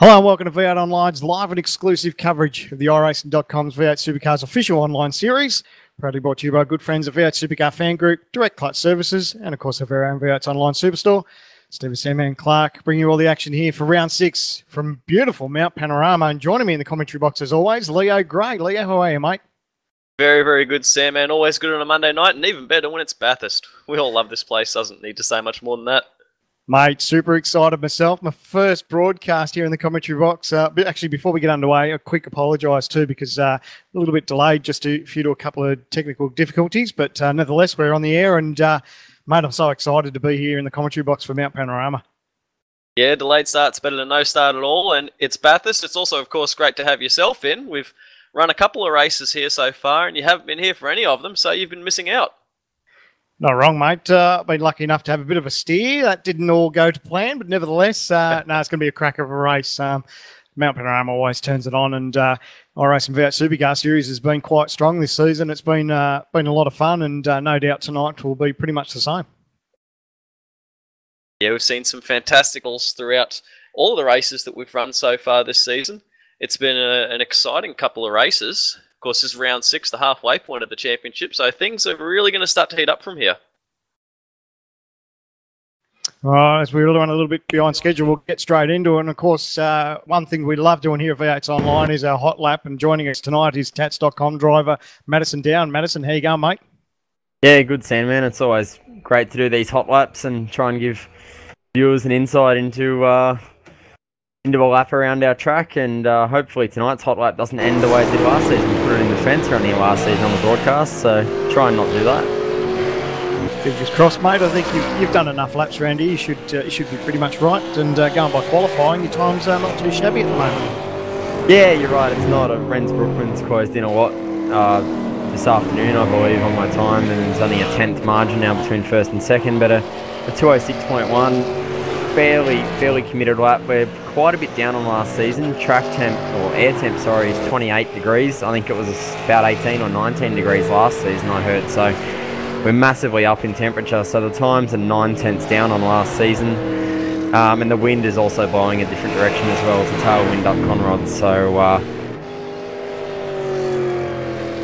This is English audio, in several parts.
Hello and welcome to V8 Online's live and exclusive coverage of the iRacing.com's V8 Supercars official online series. Proudly brought to you by our good friends at V8 Supercar Fan Group, Direct Clutch Services, and of course our very own V8's online superstore. Stephen Sandman Clark bringing you all the action here for round 6 from beautiful Mount Panorama. And joining me in the commentary box as always, Leo Gray. Leo, how are you, mate? Very, very good, Sandman. Always good on a Monday night, and even better when it's Bathurst. We all love this place. Doesn't need to say much more than that. Mate, super excited myself. My first broadcast here in the commentary box. But actually, before we get underway, a quick apologise too, because a little bit delayed just due to a couple of technical difficulties. But nevertheless, we're on the air, and mate, I'm so excited to be here in the commentary box for Mount Panorama. Yeah, delayed start's better than no start at all, and it's Bathurst. It's also, of course, great to have yourself in. We've run a couple of races here so far, and you haven't been here for any of them, so you've been missing out. Not wrong, mate. I've been lucky enough to have a bit of a steer. That didn't all go to plan, but nevertheless, no, it's going to be a cracker of a race. Mount Panorama always turns it on, and iRacing V8 Supercar Series has been quite strong this season. It's been a lot of fun, and no doubt tonight will be pretty much the same. Yeah, we've seen some fantasticals throughout all of the races that we've run so far this season. It's been an exciting couple of races. Of course, this is round 6, the halfway point of the championship, so things are really going to start to heat up from here. Well, as we run a little bit behind schedule, we'll get straight into it. And of course, one thing we love doing here at V8's Online is our hot lap. And joining us tonight is Tats.com driver Madison Down. Madison, how you going, mate? Yeah, good, Sandman. It's always great to do these hot laps and try and give viewers an insight into a lap around our track, and hopefully tonight's hot lap doesn't end the way it did last season. We put it in the fence around here last season on the broadcast, so try and not do that. Fingers crossed, mate. I think you've done enough laps around here. You should be pretty much right. And going by qualifying, your time's not too shabby at the moment. Yeah, you're right. It's not. Ren's Brookman's closed in a lot this afternoon, I believe, on my time, and there's only a 10th margin now between first and second, but a 206.1. Fairly committed lap. We're quite a bit down on last season. Track temp, or air temp, sorry, is 28 degrees. I think it was about 18 or 19 degrees last season, I heard. So we're massively up in temperature. So the times are 9/10 down on last season. And the wind is also blowing a different direction as well. It's a tailwind up Conrod. So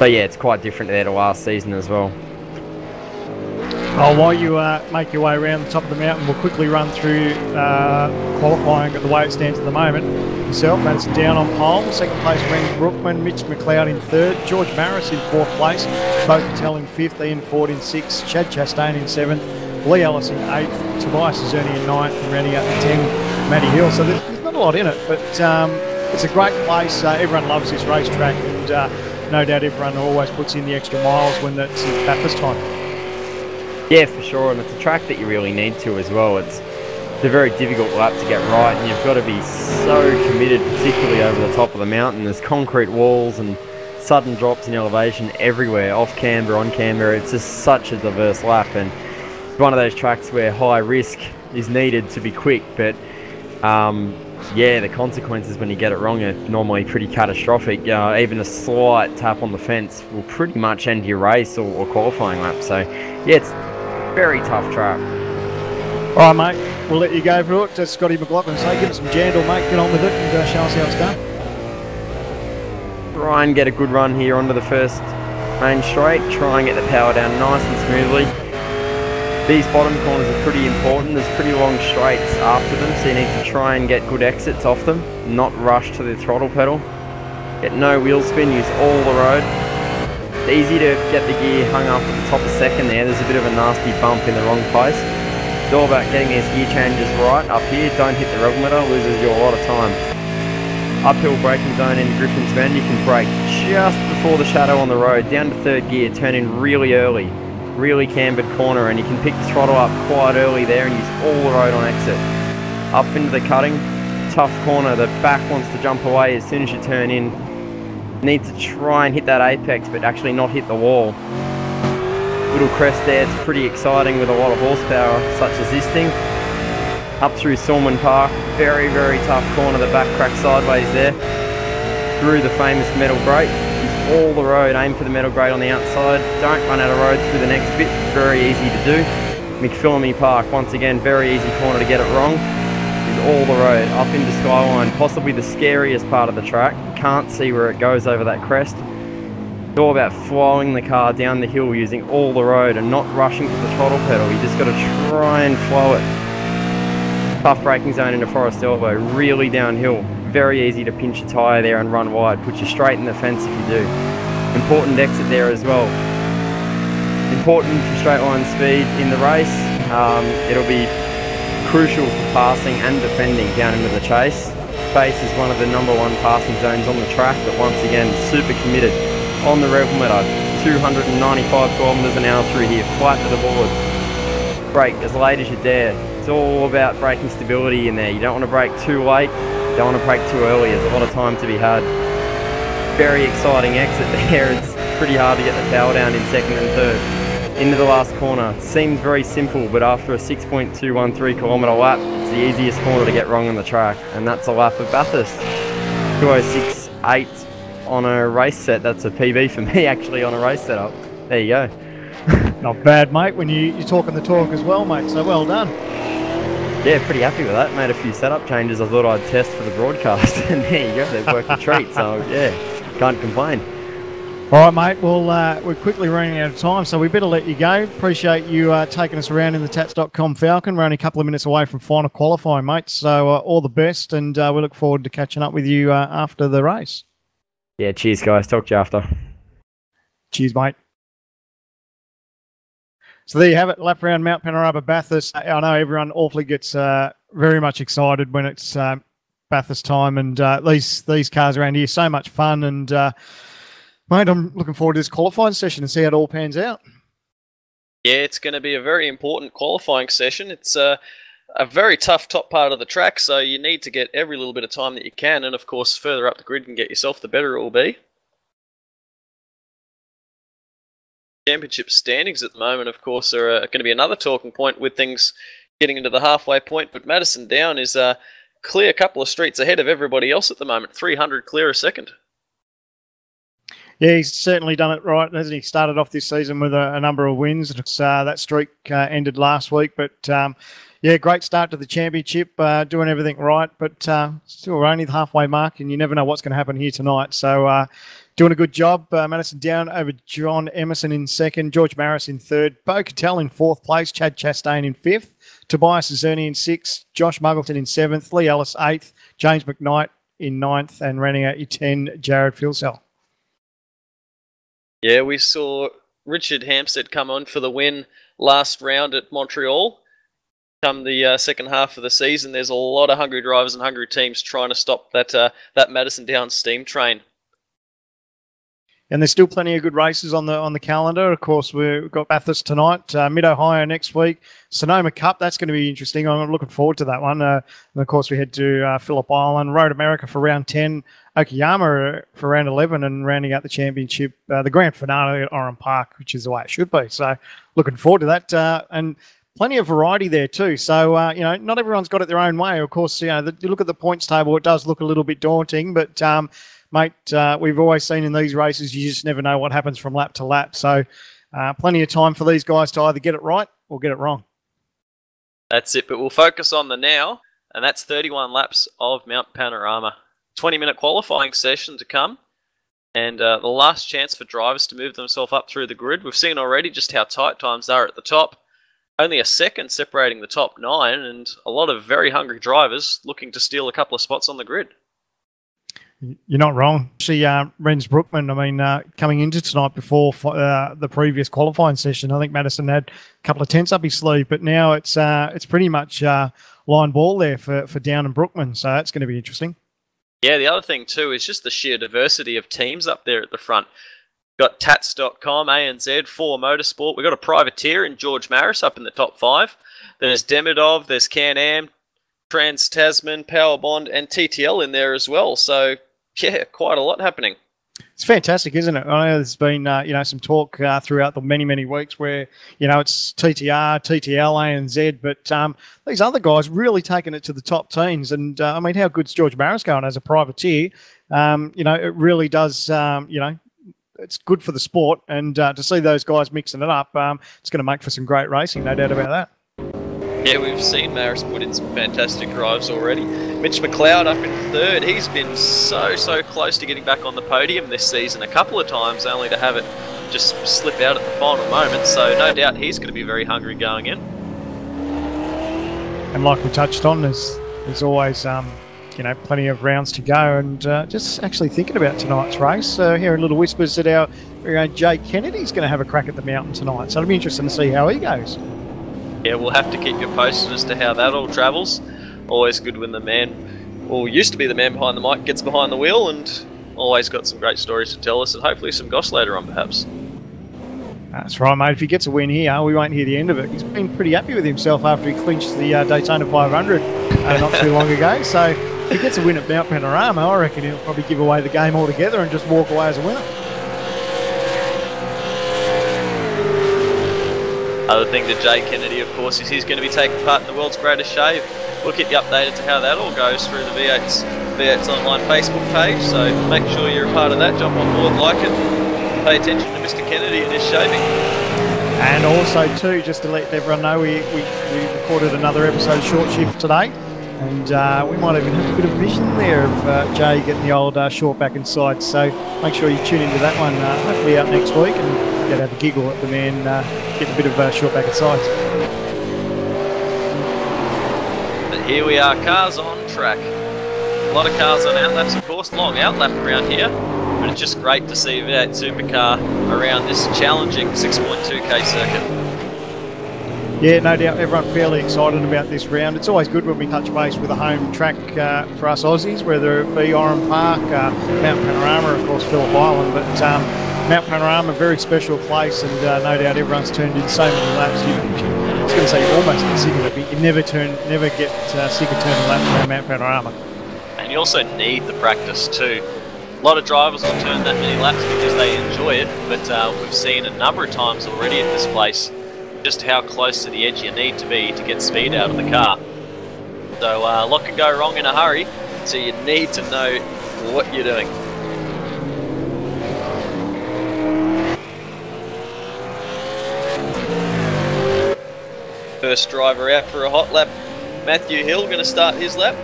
yeah, it's quite different there to last season as well. Oh, while you make your way around the top of the mountain, we'll quickly run through qualifying the way it stands at the moment. Yourself, Madison Down on pole, second place Ren Brookman, Mitch McLeod in third, George Maris in fourth place, Bo Patel in fifth, Ian Ford in sixth, Chad Chastain in seventh, Lee Ellis in eighth, Tobias Azerni in ninth, and rounding out the 10, Matty Hill. So there's not a lot in it, but it's a great place. Everyone loves this racetrack, and no doubt everyone always puts in the extra miles when it's Bathurst time. Yeah, for sure, and it's a track that you really need to as well. It's a very difficult lap to get right, and you've got to be so committed, particularly over the top of the mountain. There's concrete walls and sudden drops in elevation everywhere, off camber, on camber. It's just such a diverse lap, and it's one of those tracks where high risk is needed to be quick, but yeah, the consequences when you get it wrong are normally pretty catastrophic. Even a slight tap on the fence will pretty much end your race or qualifying lap. So yeah, it's very tough track. All right, mate, we'll let you go for it. Scotty McLaughlin say, give us some jandle, mate, get on with it and show us how it's done. Try and get a good run here onto the first main straight. Try and get the power down nice and smoothly. These bottom corners are pretty important. There's pretty long straights after them, so you need to try and get good exits off them, not rush to the throttle pedal. Get no wheel spin, use all the road. It's easy to get the gear hung up at the top of second there. There's a bit of a nasty bump in the wrong place. It's all about getting these gear changes right up here. Don't hit the rev limiter, loses you a lot of time. Uphill braking zone in Griffin's Bend, you can brake just before the shadow on the road, down to third gear, turn in really early, really cambered corner, and you can pick the throttle up quite early there and use all the road on exit. Up into the cutting, tough corner, the back wants to jump away as soon as you turn in. Need to try and hit that apex, but actually not hit the wall. Little crest there, it's pretty exciting with a lot of horsepower, such as this thing. Up through Salmon Park, very, very tough corner, the back cracks sideways there. Through the famous metal grate, use all the road, aim for the metal grate on the outside. Don't run out of road through the next bit, very easy to do. McPhillamy Park, once again, very easy corner to get it wrong. is all the road up into Skyline, possibly the scariest part of the track. Can't see where it goes over that crest. It's all about flowing the car down the hill using all the road and not rushing to the throttle pedal. You just got to try and flow it. Tough braking zone into Forest Elbow, really downhill. Very easy to pinch a tyre there and run wide. Put you straight in the fence if you do. Important exit there as well. Important for straight line speed in the race. It'll be crucial for passing and defending down into the chase. Chase is one of the #1 passing zones on the track, but once again, super committed on the rev limiter. 295 kilometres an hour through here, flat to the boards. Brake as late as you dare. It's all about braking stability in there. You don't want to brake too late, don't want to brake too early. There's a lot of time to be had. Very exciting exit there. It's pretty hard to get the power down in second and third. Into the last corner. It seems very simple, but after a 6.213 kilometre lap, it's the easiest corner to get wrong on the track, and that's a lap of Bathurst. 2:06.8 on a race set. That's a PB for me, actually, on a race setup. There you go. Not bad, mate, when you're talking the talk as well, mate, so well done. Yeah, pretty happy with that. Made a few setup changes I thought I'd test for the broadcast, and there you go, they've worked a treat, so yeah, can't complain. All right, mate. Well, we're quickly running out of time, so we better let you go. Appreciate you taking us around in the Tats.com Falcon. We're only a couple of minutes away from final qualifying, mate. So all the best, and we look forward to catching up with you after the race. Yeah, cheers, guys. Talk to you after. Cheers, mate. So there you have it, lap around Mount Panorama Bathurst. I know everyone awfully gets very much excited when it's Bathurst time, and these cars around here, so much fun, and mate, I'm looking forward to this qualifying session and see how it all pans out. Yeah, it's going to be a very important qualifying session. It's a very tough top part of the track, so you need to get every little bit of time that you can, and of course, further up the grid you can get yourself, the better it will be. Championship standings at the moment, of course, are going to be another talking point with things getting into the halfway point, but Madison Down is clear a couple of streets ahead of everybody else at the moment, 300 clear a second. Yeah, he's certainly done it right, hasn't he? Started off this season with a number of wins. That streak ended last week, but yeah, great start to the championship, doing everything right, but still we're only the halfway mark, and you never know what's going to happen here tonight. So doing a good job. Madison Down over John Emerson in second, George Maris in third, Bo Cattell in fourth place, Chad Chastain in fifth, Tobias Azerni in sixth, Josh Muggleton in seventh, Lee Ellis eighth, James McKnight in ninth, and running out your 10, Jared Filsell. Yeah, we saw Richard Hampstead come on for the win last round at Montreal. Come the second half of the season, there's a lot of hungry drivers and hungry teams trying to stop that Madison Downs steam train. And there's still plenty of good races on the calendar. Of course, we've got Bathurst tonight, Mid-Ohio next week, Sonoma Cup. That's going to be interesting. I'm looking forward to that one. And of course, we head to Phillip Island, Road America for round 10, Okayama for round 11, and rounding out the championship, the grand finale at Oran Park, which is the way it should be. So looking forward to that. And plenty of variety there too. So, not everyone's got it their own way. Of course, you look at the points table, it does look a little bit daunting, but mate, we've always seen in these races, you just never know what happens from lap to lap. So plenty of time for these guys to either get it right or get it wrong. That's it, but we'll focus on the now, and that's 31 laps of Mount Panorama. 20-minute qualifying session to come, and the last chance for drivers to move themselves up through the grid. We've seen already just how tight times are at the top. Only a second separating the top 9, and a lot of very hungry drivers looking to steal a couple of spots on the grid. You're not wrong. Actually, Renz Brookman, coming into tonight before the previous qualifying session, I think Madison had a couple of tenths up his sleeve, but now it's pretty much line ball there for Down and Brookman, so that's going to be interesting. Yeah, the other thing too is just the sheer diversity of teams up there at the front. Got Tats.com, ANZ, 4 Motorsport. We've got a privateer in George Maris up in the top 5. There's Demidov, there's Can-Am, Trans-Tasman, Powerbond, and TTL in there as well. So, yeah, quite a lot happening. It's fantastic, isn't it? I know there's been, some talk throughout the many weeks where, it's TTR, TTL, ANZ, but these other guys really taking it to the top teams. And, how good's George Maris going as a privateer? It really does, it's good for the sport. And to see those guys mixing it up, it's going to make for some great racing, no doubt about that. Yeah, we've seen Maris put in some fantastic drives already. Mitch McLeod up in third. He's been so close to getting back on the podium this season a couple of times, only to have it just slip out at the final moment. So no doubt he's going to be very hungry going in. And like we touched on, there's always you know, plenty of rounds to go. And just actually thinking about tonight's race, hearing little whispers that our very own Jay Kennedy's going to have a crack at the mountain tonight. So it'll be interesting to see how he goes. Yeah, we'll have to keep you posted as to how that all travels. Always good when the man, or used to be the man behind the mic, gets behind the wheel, and always got some great stories to tell us, and hopefully some goss later on perhaps. That's right, mate. If he gets a win here, we won't hear the end of it. He's been pretty happy with himself after he clinched the Daytona 500 not too long ago. So if he gets a win at Mount Panorama, I reckon he'll probably give away the game altogether and just walk away as a winner. Other thing to Jay Kennedy, of course, is he's going to be taking part in the World's Greatest Shave. We'll keep you updated to how that all goes through the V8's Online Facebook page, so make sure you're a part of that. Jump on board, like it, pay attention to Mr. Kennedy and his shaving. And also, too, just to let everyone know, we recorded another episode of Short Shift today, and we might even have a bit of vision there of Jay getting the old short back inside. So make sure you tune into that one, hopefully out next week, and get have a giggle at the man getting a bit of short back inside. But here we are, cars on track. A lot of cars on outlaps, of course, long outlap around here. But it's just great to see V8 Supercar around this challenging 6.2k circuit. Yeah, no doubt everyone fairly excited about this round. It's always good when we touch base with a home track for us Aussies, whether it be Oran Park, Mount Panorama, of course Phillip Island, but Mount Panorama, very special place, and no doubt everyone's turned in so many laps. I was going to say you almost get sick of it, but you never get sick of turning laps around Mount Panorama. And you also need the practice too. A lot of drivers will turn that many laps because they enjoy it, but we've seen a number of times already at this place just how close to the edge you need to be to get speed out of the car. So a lot can go wrong in a hurry, so you need to know what you're doing. First driver out for a hot lap, Matthew Hill, going to start his lap.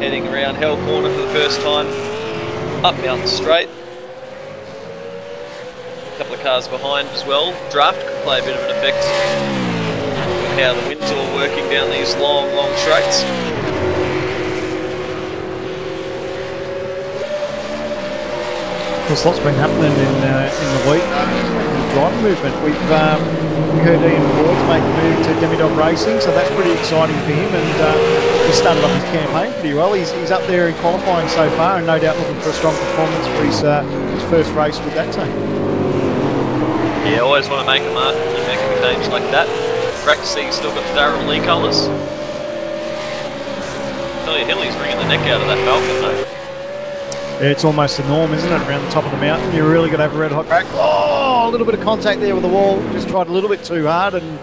Heading around Hell Corner for the first time, up Mountain Straight. A couple of cars behind as well. Draft could play a bit of an effect with how the wind's all working down these long straights. Of course, lots been happening in the week. The driver movement. We heard Ian Ford's make the move to Demidog Racing, so that's pretty exciting for him. And he started off his campaign pretty well. He's up there in qualifying so far, and no doubt looking for a strong performance for his first race with that team. Yeah, always want to make a mark when you're making a change like that. Great to see he's still got the Darrell Lee colours. Tell you, Hilly's bringing the neck out of that Falcon though. Yeah, it's almost the norm, isn't it? Around the top of the mountain, you're really going to have a red hot crack. Oh, a little bit of contact there with the wall. Just tried a little bit too hard, and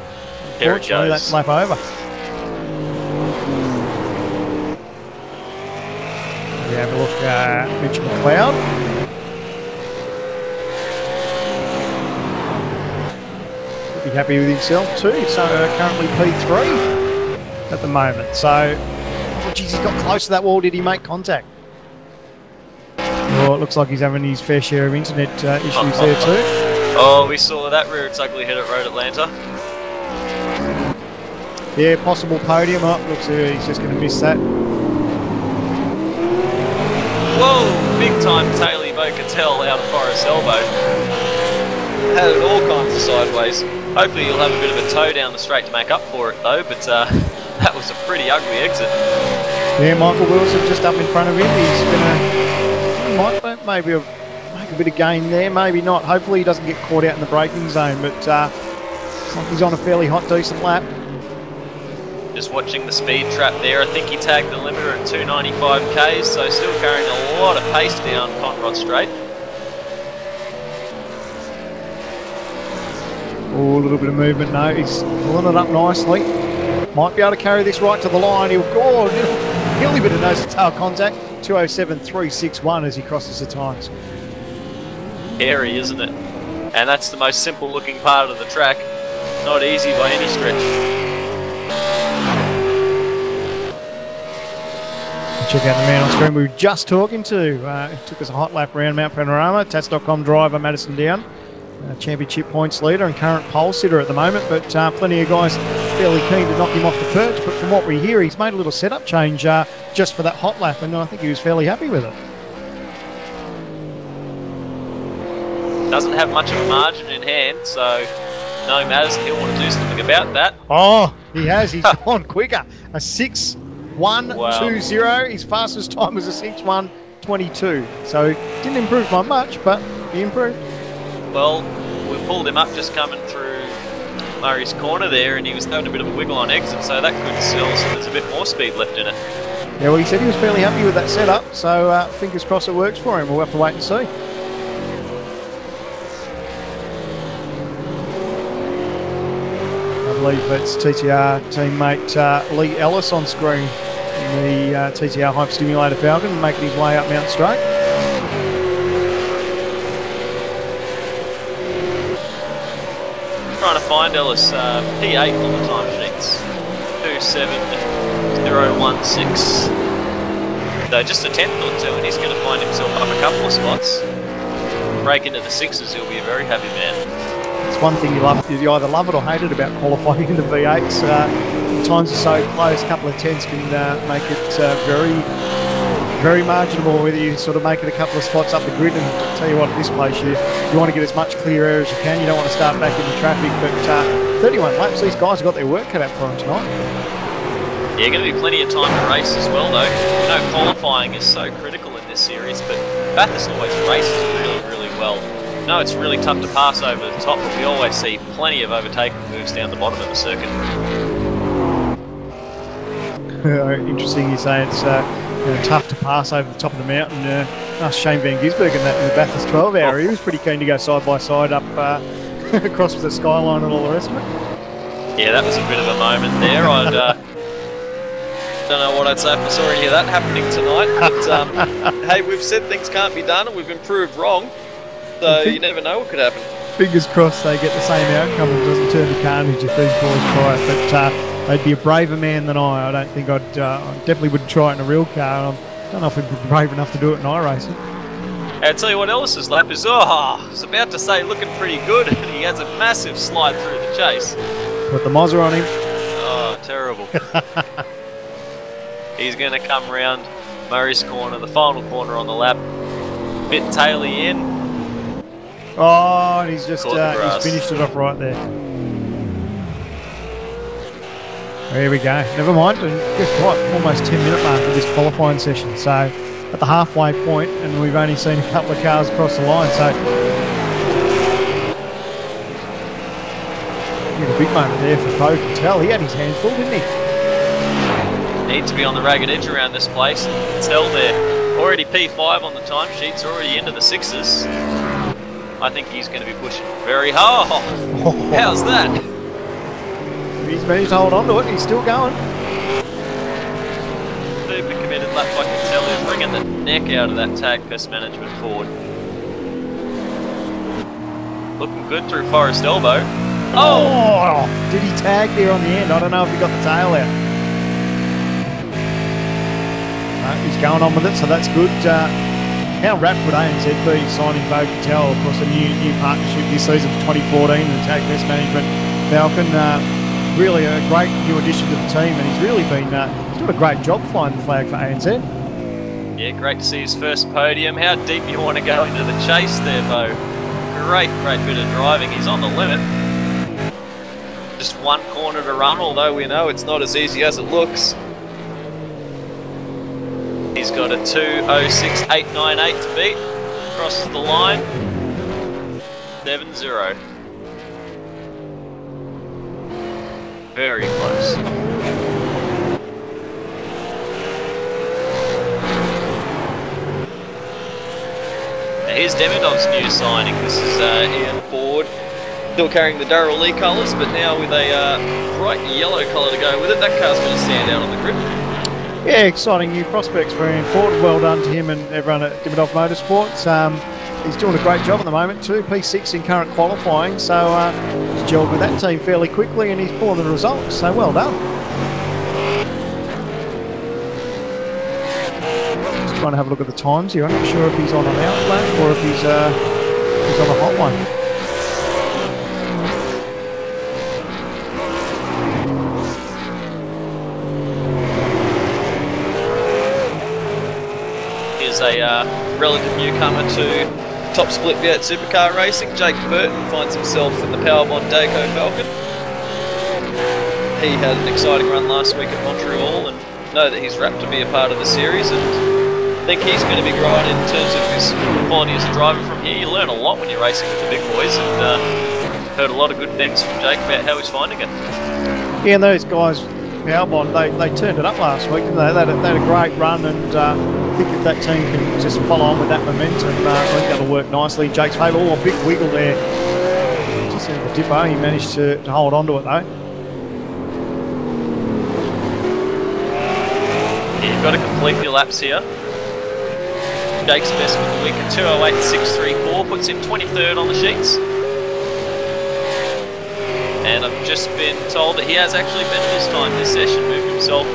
unfortunately that's lap over. We have a look at Mitch McLeod. Be happy with himself too. So currently P3 at the moment. So, oh geez, he got close to that wall. Did he make contact? Well, it looks like he's having his fair share of internet issues there too. Oh, we saw that rear its ugly head at Road Atlanta. Yeah, possible podium up. Looks like he's just going to miss that. Whoa, big time Taylor Bocatel out of Forest Elbow. Had it all kinds of sideways. Hopefully you'll have a bit of a toe down the straight to make up for it though, but that was a pretty ugly exit. Yeah, Michael Wilson just up in front of him. He's going to might maybe make a bit of gain there, maybe not. Hopefully he doesn't get caught out in the braking zone, but he's on a fairly hot, decent lap. Just watching the speed trap there. I think he tagged the limiter at 295 k's, so still carrying a lot of pace down Conrod Straight. Oh, a little bit of movement. No, he's pulling it up nicely. Might be able to carry this right to the line. He'll go. Nearly bit of nose to tail contact. 207.361 as he crosses the tyres. Hairy, isn't it? And that's the most simple looking part of the track. Not easy by any stretch. Check out the man on screen we were just talking to. It took us a hot lap around Mount Panorama. Tats.com driver Madison Down, championship points leader and current pole sitter at the moment, but plenty of guys fairly keen to knock him off the perch. But from what we hear, he's made a little setup change just for that hot lap, and I think he was fairly happy with it. Doesn't have much of a margin in hand, so no, Madison, he'll want to do something about that. Oh, he has. He's gone quicker. A 6.120. His fastest time was a 6.122. So didn't improve by much, but he improved. Well, we pulled him up just coming through Murray's corner there, and he was having a bit of a wiggle on exit, so that could sell, so there's a bit more speed left in it. Yeah, well, he said he was fairly happy with that setup, so fingers crossed it works for him. We'll have to wait and see. I believe it's TTR teammate Lee Ellis on screen in the TTR Hype Stimulator Falcon, making his way up Mount Straight. Trying to find Ellis, P8 on the timesheets, 27016. So just a tenth or two, and he's going to find himself up a couple of spots. Break into the sixes, he'll be a very happy man. It's one thing you either love it or hate it about qualifying in the V8s. Times are so close, a couple of tenths can make it very marginable whether you sort of make it a couple of spots up the grid. And I'll tell you what, at this place you want to get as much clear air as you can. You don't want to start back into traffic, but 31 laps, these guys have got their work cut out for them tonight. Yeah, going to be plenty of time to race as well though. You know, qualifying is so critical in this series, but Bathurst always races really well. No, it's really tough to pass over the top, but we always see plenty of overtaking moves down the bottom of the circuit. Interesting you say it's tough to pass over the top of the mountain. Shane Van Gisbergen in the Bathurst 12 hour, he was pretty keen to go side by side up across the skyline and all the rest of it. Yeah, that was a bit of a moment there. I don't know what I'd say if I saw any of that happening tonight, but hey, we've said things can't be done and we've been proved wrong, so you never know what could happen. Fingers crossed they get the same outcome and it doesn't turn to carnage if these boys try it, but they'd be a braver man than I. I don't think I definitely wouldn't try it in a real car. I don't know if I'd be brave enough to do it in iRacing. I'll tell you what Ellis's lap is. I was about to say looking pretty good, and he has a massive slide through the chase. Put the Mozza on him. Oh, terrible. He's going to come round Murray's corner, the final corner on the lap. Bit taily in. Oh, and he's just he's finished it off right there. There we go. Never mind. And guess what? Almost 10-minute mark of this qualifying session. So at the halfway point, and we've only seen a couple of cars cross the line. So a big moment there for Poe Patel. He had his hands full, didn't he? Need to be on the ragged edge around this place. Patel there. Already P5 on the timesheets, already into the sixes. I think he's going to be pushing very hard. How's that? He's managed to hold on to it. He's still going. Super committed lap by Patel, who's bringing the neck out of that tag pest management forward. Looking good through Forest Elbow. Oh! Did he tag there on the end? I don't know if he got the tail out. No, he's going on with it, so that's good. How rapt would ANZ be signing Bo Patel, of course, a new partnership this season for 2014, the Tag Pest Management Falcon. Really a great new addition to the team, and he's really been he's doing a great job flying the flag for ANZ. Yeah, great to see his first podium. How deep you want to go into the chase there, Bo? Great bit of driving. He's on the limit. Just one corner to run, although we know it's not as easy as it looks. He's got a 2:06.898 to beat. Crosses the line. 7-0. Very close. Now here's Demidov's new signing. This is Ian Ford. Still carrying the Darrell Lee colours, but now with a bright yellow colour to go with it. That car's going to stand out on the grid. Yeah, exciting new prospects for Ian Ford. Well done to him and everyone at Demidov Motorsports. He's doing a great job at the moment too. P6 in current qualifying, so gelled with that team fairly quickly, and he's pulling the results, so well done. Just trying to have a look at the times here. I'm not sure if he's on an out lap or if he's on a hot one. Here's a relative newcomer to top split V8 supercar racing. Jake Burton finds himself in the Powerbond Daco Falcon. He had an exciting run last week at Montreal, and know that he's wrapped to be a part of the series, and think he's going to be growing in terms of his quality as a driver from here. You learn a lot when you're racing with the big boys, and heard a lot of good things from Jake about how he's finding it. Yeah, and those guys, Powerbond, they turned it up last week, didn't they? They had a great run, and I think if that team can just follow on with that momentum, I think that'll work nicely in Jake's favour. Oh, a big wiggle there. Just in the dipper, he managed to hold on to it though. Yeah, you've got to complete your laps here. Jake's best for the week at 2:08.634 puts him 23rd on the sheets. And I've just been told that he has actually bettered his time this session, moved himself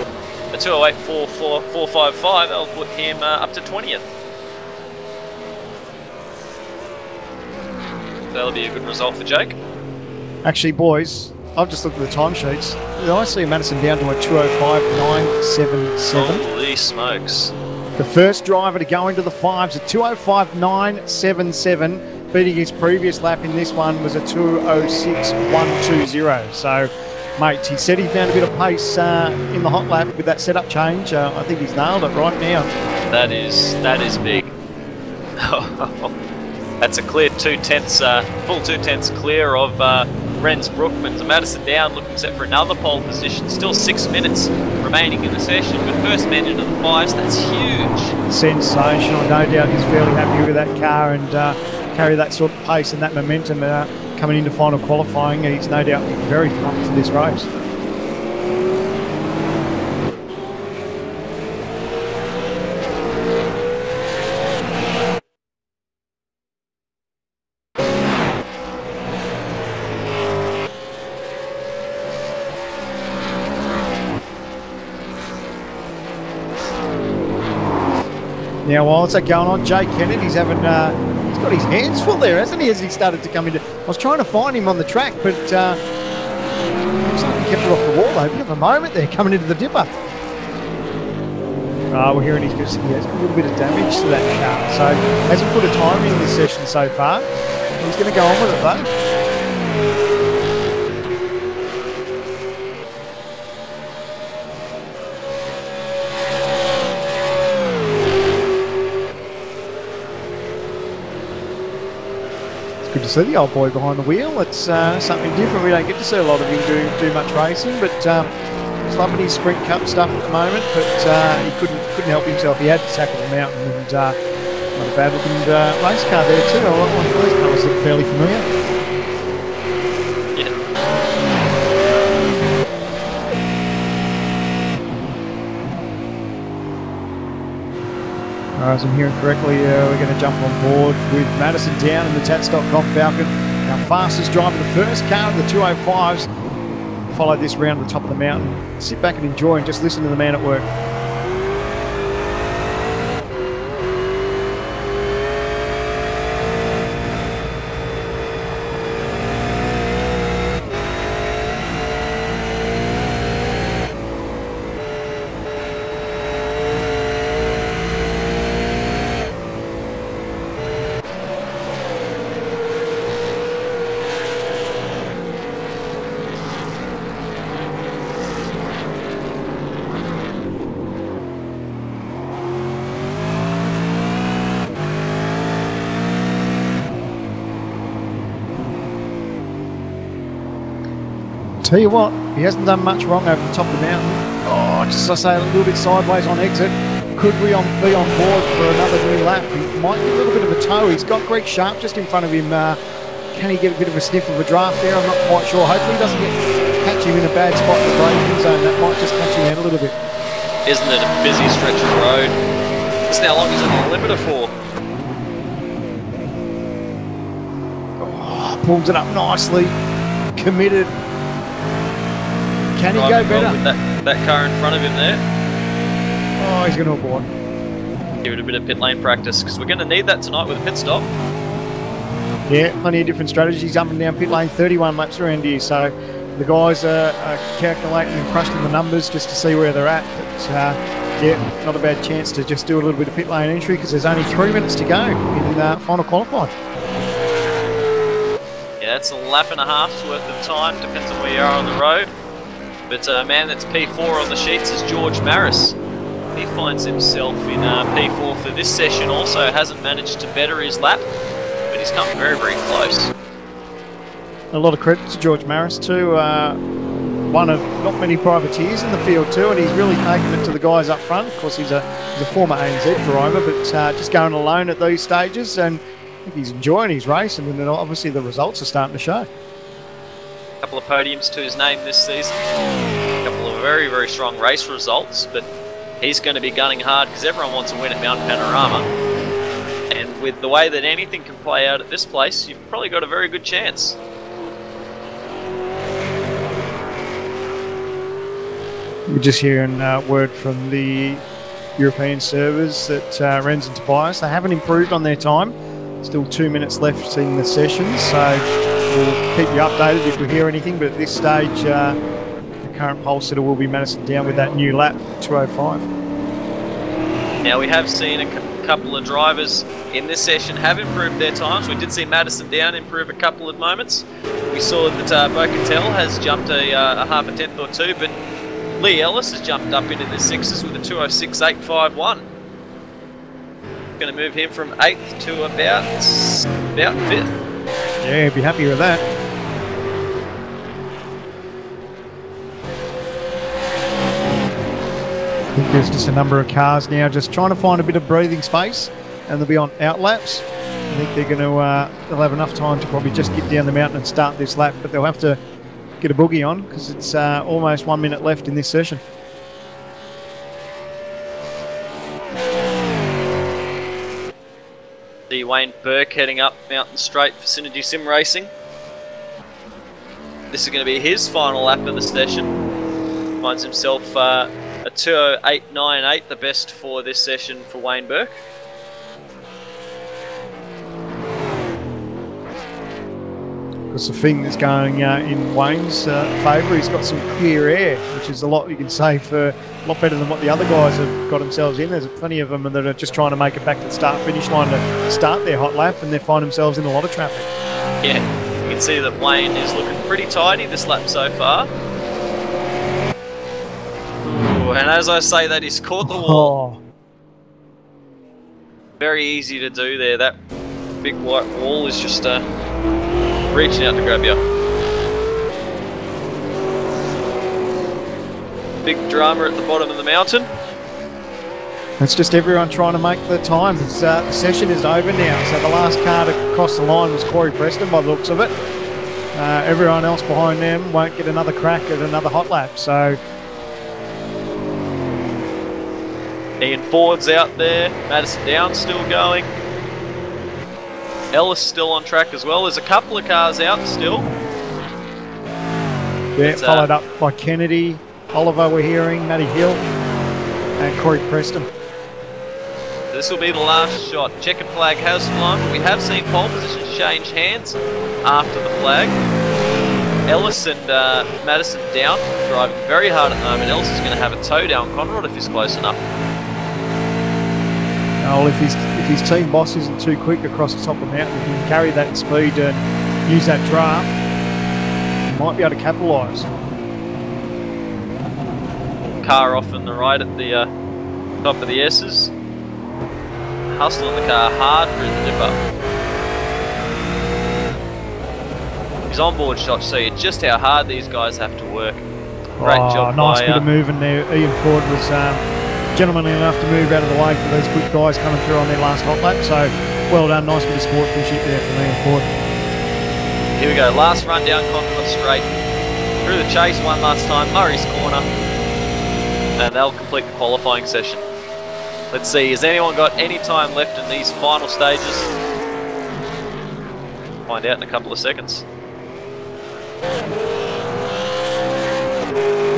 a 2:08.455. That'll put him up to 20th. That'll be a good result for Jake. Actually, boys, I've just looked at the timesheets. I see Madison down to a 2:05.977. Holy smokes. The first driver to go into the fives at 2:05.977, beating his previous lap in this one was a 2:06.120. So, mate, he said he found a bit of pace in the hot lap with that setup change. I think he's nailed it right now. That is big. That's a clear 2/10, full 2/10 clear of Ren's Brookman. So Madison down, looking set for another pole position. Still 6 minutes remaining in the session, but first man into the fives, that's huge. Sensational. No doubt he's fairly happy with that car and carry that sort of pace and that momentum coming into final qualifying. He's no doubt very pumped for this race. Now, while it's that going on, Jake Kennedy's having, he's got his hands full there, hasn't he, as he started to come into... I was trying to find him on the track, but looks like he kept it off the wall, though. Bit of a moment there, coming into the dipper. We're hearing he has a little bit of damage to that car, so hasn't put a time in this session so far. He's going to go on with it, though. Good to see the old boy behind the wheel. It's something different. We don't get to see a lot of him do much racing, but he's loving his sprint cup stuff at the moment. But he couldn't help himself. He had to tackle the mountain, and not a bad looking race car there too. One of those colours look fairly familiar. Yeah. As I'm hearing correctly, we're going to jump on board with Madison down in the Tats.com Falcon. Our fastest driver, the first car of the 205s. Follow this round to the top of the mountain. Sit back and enjoy and just listen to the man at work. Tell you what, he hasn't done much wrong over the top of the mountain. Oh, just as I say, a little bit sideways on exit. Could we be on board for another new lap? He might get a little bit of a tow. He's got Greg Sharp just in front of him. Can he get a bit of a sniff of a draft there? I'm not quite sure. Hopefully he doesn't catch him in a bad spot in the braking zone. That might just catch him out a little bit. Isn't it a busy stretch of road? Listen how long he's on the limiter for. Oh, pulls it up nicely. committed. Can he go better? With that car in front of him there. Oh, he's going to abort. Give it a bit of pit lane practice because we're going to need that tonight with a pit stop. Yeah, plenty of different strategies up and down pit lane, 31 laps around here. So the guys are calculating and crunching the numbers just to see where they're at. But yeah, not a bad chance to just do a little bit of pit lane entry because there's only 3 minutes to go in final qualifying. Yeah, it's a lap and a half's worth of time, depends on where you are on the road. But a man that's P4 on the sheets is George Maris. He finds himself in P4 for this session also, hasn't managed to better his lap, but he's come very, very close. A lot of credit to George Maris too. One of not many privateers in the field too, and he's really taken it to the guys up front. Of course, he's a former ANZ driver, but just going alone at these stages, and I think he's enjoying his race, and then obviously the results are starting to show. A couple of podiums to his name this season. A couple of very, very strong race results, but he's going to be gunning hard because everyone wants to win at Mount Panorama. And with the way that anything can play out at this place, you've probably got a very good chance. We're just hearing word from the European servers that Renz and Tobias, they haven't improved on their time. Still 2 minutes left in the session, so we'll keep you updated if we hear anything. But at this stage, the current pole sitter will be Madison Down with that new lap, 2:05. Now we have seen a couple of drivers in this session have improved their times. We did see Madison Down improve a couple of moments. We saw that Bocatel has jumped a half a tenth or two, but Lee Ellis has jumped up into the sixes with a 2:06.851. Going to move him from 8th to about 5th. Yeah, be happy with that. I think there's just a number of cars now just trying to find a bit of breathing space, and they'll be on out laps. I think they're going to they'll have enough time to probably just get down the mountain and start this lap, but they'll have to get a boogie on because it's almost 1 minute left in this session. See Wayne Burke heading up Mountain Straight for Synergy Sim Racing. This is going to be his final lap of the session. Finds himself a 2:08.98, the best for this session for Wayne Burke. Because the thing that's going in Wayne's favour, he's got some clear air, which is a lot you can say for a lot better than what the other guys have got themselves in. There's plenty of them that are just trying to make it back to the start-finish line to start their hot lap, and they find themselves in a lot of traffic. Yeah, you can see that Wayne is looking pretty tidy this lap so far. Ooh, and as I say that, he's caught the wall. Oh. Very easy to do there. That big white wall is just reaching out to grab you. Big drama at the bottom of the mountain. It's just everyone trying to make the time. The session is over now, so the last car to cross the line was Corey Preston by the looks of it. Everyone else behind them won't get another crack at another hot lap, so... Ian Ford's out there, Madison Down still going. Ellis still on track as well. There's a couple of cars out still. Yeah, followed up by Kennedy, Oliver we're hearing, Matty Hill, and Corey Preston. This will be the last shot. Checkered flag has flown, but we have seen pole positions change hands after the flag. Ellis and Madison Down driving very hard at the moment. Ellis is going to have a tow down Conrad if he's close enough. Well, if his team boss isn't too quick across the top of the mountain, if he can carry that speed and use that draft, he might be able to capitalise. Car off on the right at the top of the S's. Hustling the car hard through the dipper. His onboard shot show you just how hard these guys have to work. Great job. Nice bit of moving there. Ian Ford was gentlemanly enough to move out of the way for those quick guys coming through on their last hot lap. So well done, nice bit of sportsmanship there from Ian Ford. Here we go, last run down Conrad Straight. Through the chase one last time, Murray's corner. And they'll complete the qualifying session. Let's see, has anyone got any time left in these final stages? Find out in a couple of seconds.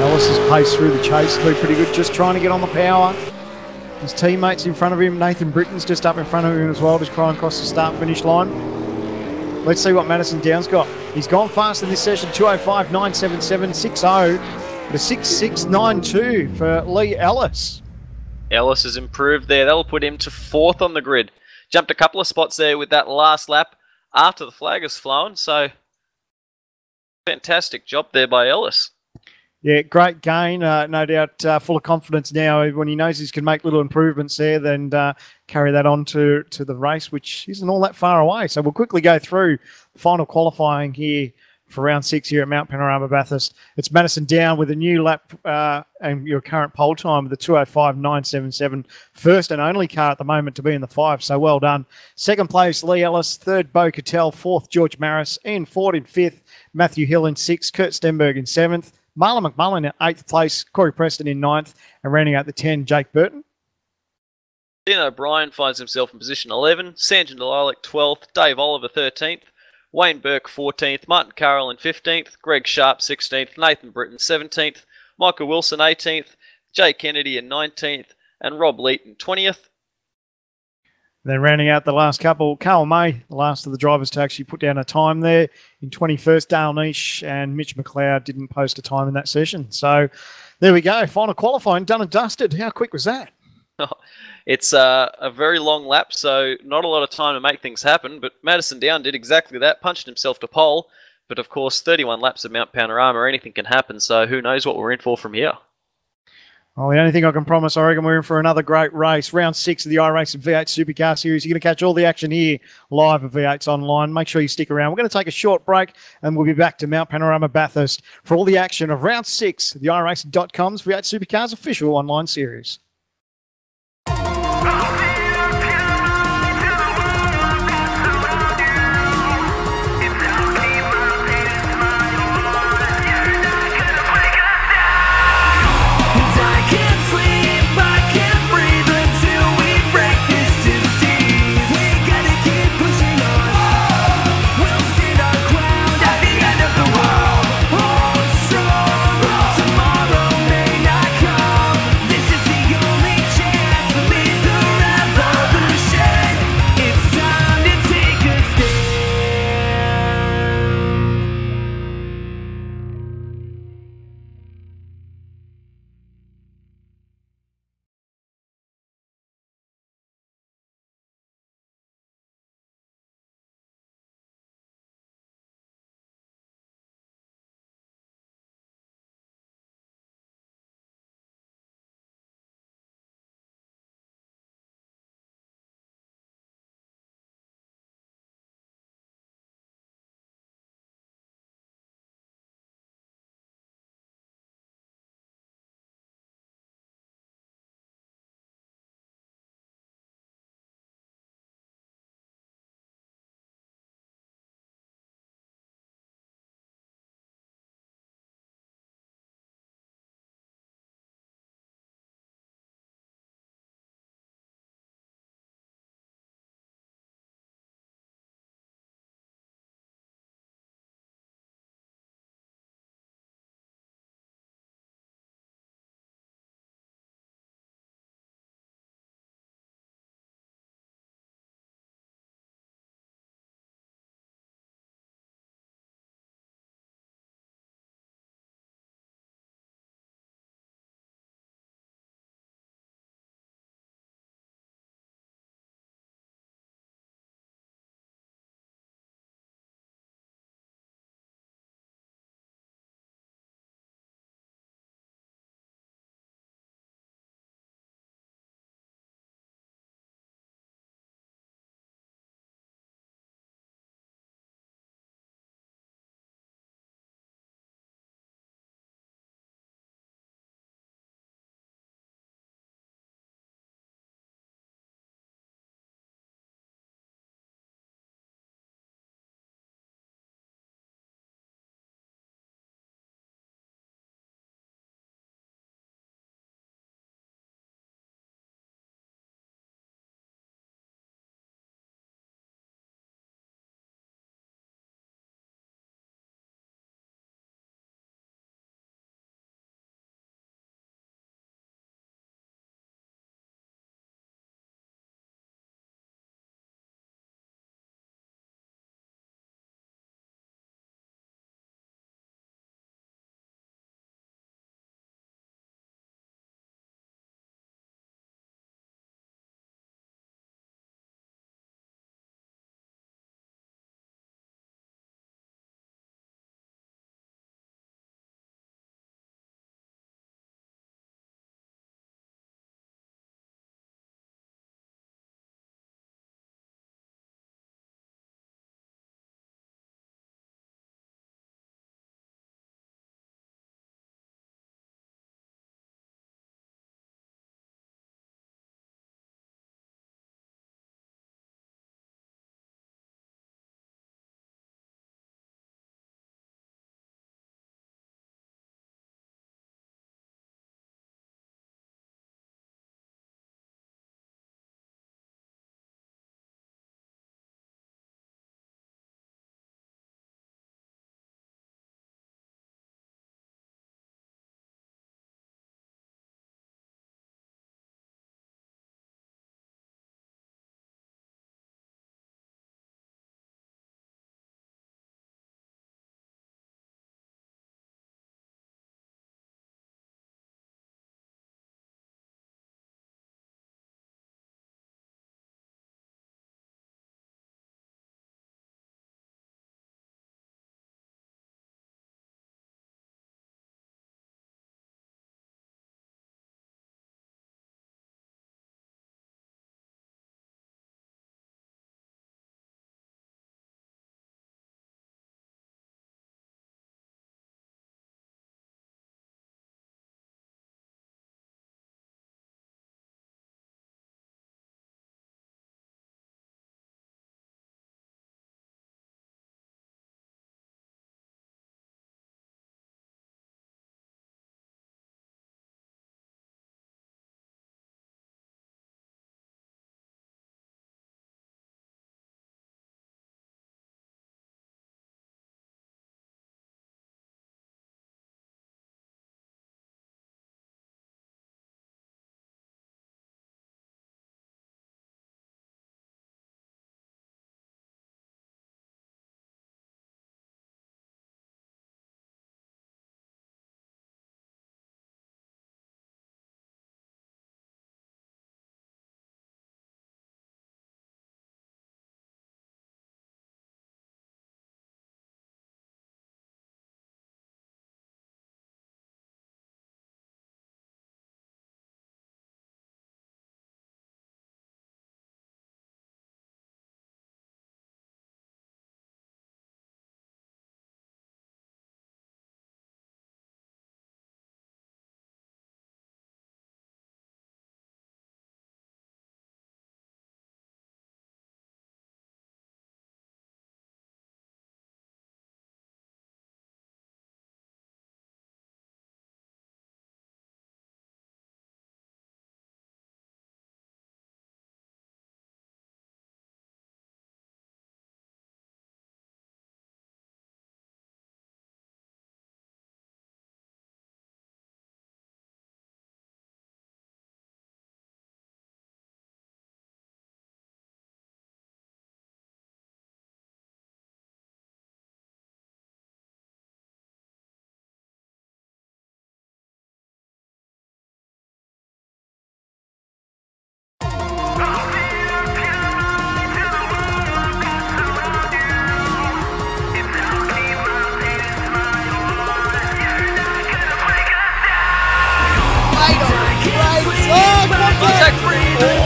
Ellis has paced through the chase through pretty good, just trying to get on the power. His teammates in front of him, Nathan Britton's just up in front of him as well, just crying across the start-finish line. Let's see what Madison Down's got. He's gone fast in this session, 2:05.977, 6:0, but a 6:6.92 for Lee Ellis. Ellis has improved there. That'll put him to 4th on the grid. Jumped a couple of spots there with that last lap after the flag has flown, so fantastic job there by Ellis. Yeah, great gain. No doubt full of confidence now. When he knows he can make little improvements there, then carry that on to the race, which isn't all that far away. So we'll quickly go through final qualifying here for round 6 here at Mount Panorama Bathurst. It's Madison Down with a new lap and your current pole time of the 2:05.977. First and only car at the moment to be in the 5, so well done. Second place, Lee Ellis. Third, Bo Cattell. Fourth, George Maris. Ian Ford in 5th. Matthew Hill in 6th. Kurt Stenberg in 7th. Marlon McMullen in 8th place. Corey Preston in 9th. And rounding out the 10, Jake Burton. Dean O'Brien finds himself in position 11. Sanjay Lilac 12th. Dave Oliver 13th. Wayne Burke 14th, Martin Carroll in 15th, Greg Sharp 16th, Nathan Britton 17th, Michael Wilson 18th, Jay Kennedy in 19th, and Rob Leeton 20th. Then rounding out the last couple, Carl May, the last of the drivers to actually put down a time there in 21st, Dale Niche and Mitch McLeod didn't post a time in that session. So there we go, final qualifying, done and dusted. How quick was that? It's a very long lap, so not a lot of time to make things happen, but Madison Down did exactly that, punched himself to pole, but of course 31 laps of Mount Panorama, anything can happen, so who knows what we're in for from here. Well, the only thing I can promise, I reckon we're in for another great race. Round 6 of the iRacing V8 Supercar Series. You're going to catch all the action here live at V8's online. Make sure you stick around. We're going to take a short break, and we'll be back to Mount Panorama Bathurst for all the action of Round 6 of the iRacing.com's V8 Supercars official online series. Tomorrow may not come. This is the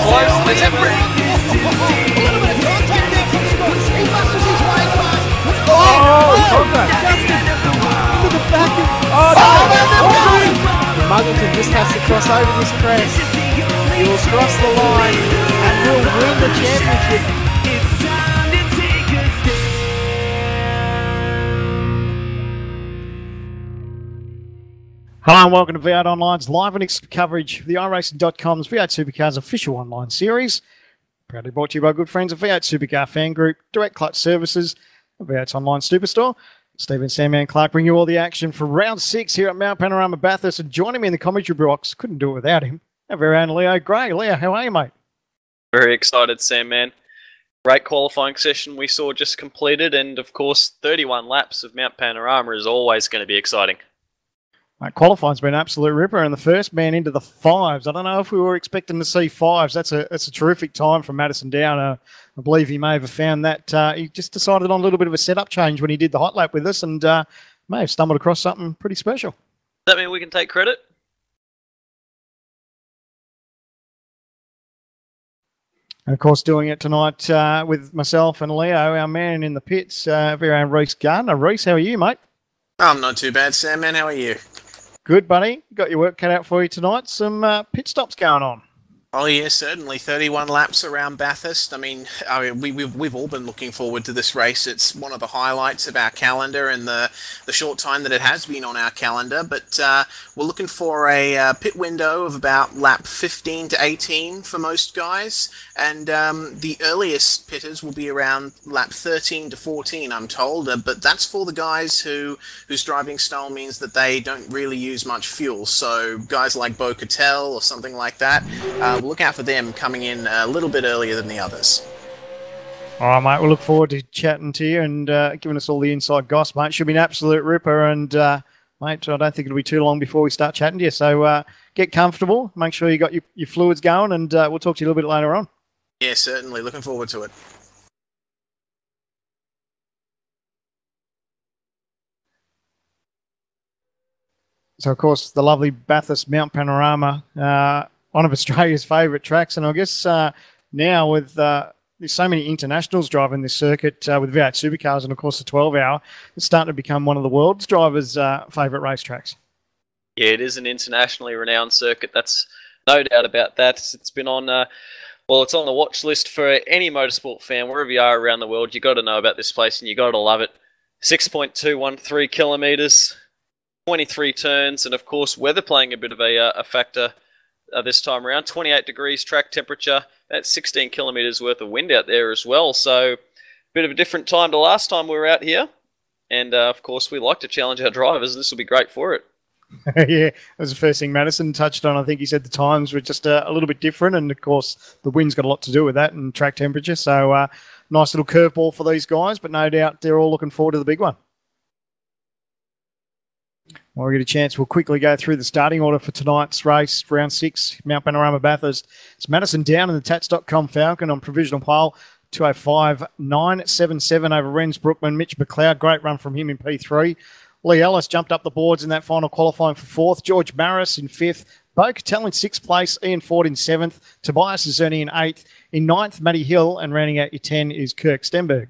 closer than ever. Muggleton just has to cross over this crest. He will cross the line and will win the championship. Hello and welcome to V8 Online's live and exclusive coverage of the iRacing.com's V8 Supercars official online series. Proudly brought to you by good friends of V8 Supercar Fan Group, Direct Clutch Services, and V8's online superstore. Stephen Sandman Clark bring you all the action for round 6 here at Mount Panorama Bathurst, and joining me in the commentary box, couldn't do it without him, our very own Leo Gray. Leo, how are you, mate? Very excited, Sandman. Great qualifying session we saw just completed, and of course 31 laps of Mount Panorama is always going to be exciting. Mate, qualifying's been an absolute ripper, and the first man into the 5s. I don't know if we were expecting to see 5s. That's a terrific time from Madison Downer. I believe he may have found that he just decided on a little bit of a setup change when he did the hot lap with us, and may have stumbled across something pretty special. Does that mean we can take credit? And of course, doing it tonight with myself and Leo, our man in the pits, very own Reese Gardner. Reese, how are you, mate? I'm not too bad, Sam, man. How are you? Good, buddy. Got your work cut out for you tonight. Some pit stops going on. Oh, yeah, certainly. 31 laps around Bathurst. I mean we've all been looking forward to this race. It's one of the highlights of our calendar and the short time that it has been on our calendar. But we're looking for a pit window of about lap 15 to 18 for most guys. And the earliest pitters will be around lap 13 to 14, I'm told. But that's for the guys whose driving style means that they don't really use much fuel. So guys like Bo Cattell or something like that, look out for them coming in a little bit earlier than the others. All right, mate. We'll look forward to chatting to you and giving us all the inside gossip, mate. Should be an absolute ripper. And, mate, I don't think it'll be too long before we start chatting to you. So get comfortable. Make sure you got your fluids going, and we'll talk to you a little bit later on. Yeah, certainly. Looking forward to it. So, of course, the lovely Bathurst Mount Panorama, one of Australia's favourite tracks. And I guess now with there's so many internationals driving this circuit with V8 Supercars and, of course, the 12-hour, it's starting to become one of the world's drivers' favourite racetracks. Yeah, it is an internationally renowned circuit. That's no doubt about that. It's been on, well, it's on the watch list for any motorsport fan. Wherever you are around the world, you got to know about this place and you got to love it. 6.213 kilometres, 23 turns, and of course, weather playing a bit of a factor this time around. 28 degrees track temperature. That's 16 kilometres worth of wind out there as well. So, a bit of a different time to last time we were out here. And of course, we like to challenge our drivers. This will be great for it. Yeah, that was the first thing Madison touched on. I think he said the times were just a little bit different, and of course the wind's got a lot to do with that and track temperature. So nice little curveball for these guys, but no doubt they're all looking forward to the big one. While we get a chance, we'll quickly go through the starting order for tonight's race, round 6, Mount Panorama Bathurst. It's Madison down in the Tats.com Falcon on provisional pole, 205.977 over Ren's Brookman. Mitch McLeod, great run from him in P3. Lee Ellis jumped up the boards in that final qualifying for 4th. George Maris in 5th. Bo Cattell in 6th place. Ian Ford in 7th. Tobias Azerni in 8th. In 9th, Matty Hill. And rounding out your 10 is Kirk Stenberg.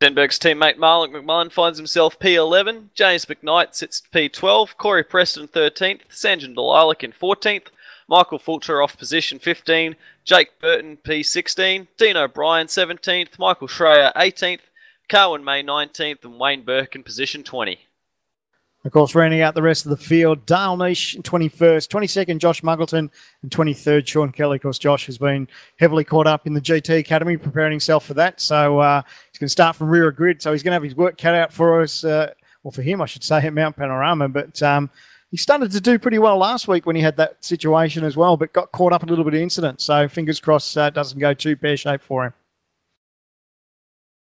Stenberg's teammate Marlon McMullen finds himself P11. James McKnight sits P12. Corey Preston 13th. Sanjan Delilac in 14th. Michael Fulcher off position 15. Jake Burton P16. Dean O'Brien 17th. Michael Schreier 18th. Carwin May 19th and Wayne Burke in position 20. Of course, rounding out the rest of the field, Dale Nish in 21st, 22nd, Josh Muggleton, and 23rd, Sean Kelly. Of course, Josh has been heavily caught up in the GT Academy, preparing himself for that. So he's going to start from rear of grid. So he's going to have his work cut out for us, well, for him, I should say, at Mount Panorama. But he started to do pretty well last week when he had that situation as well, but got caught up in a little bit of incident. So fingers crossed it doesn't go too pear-shaped for him.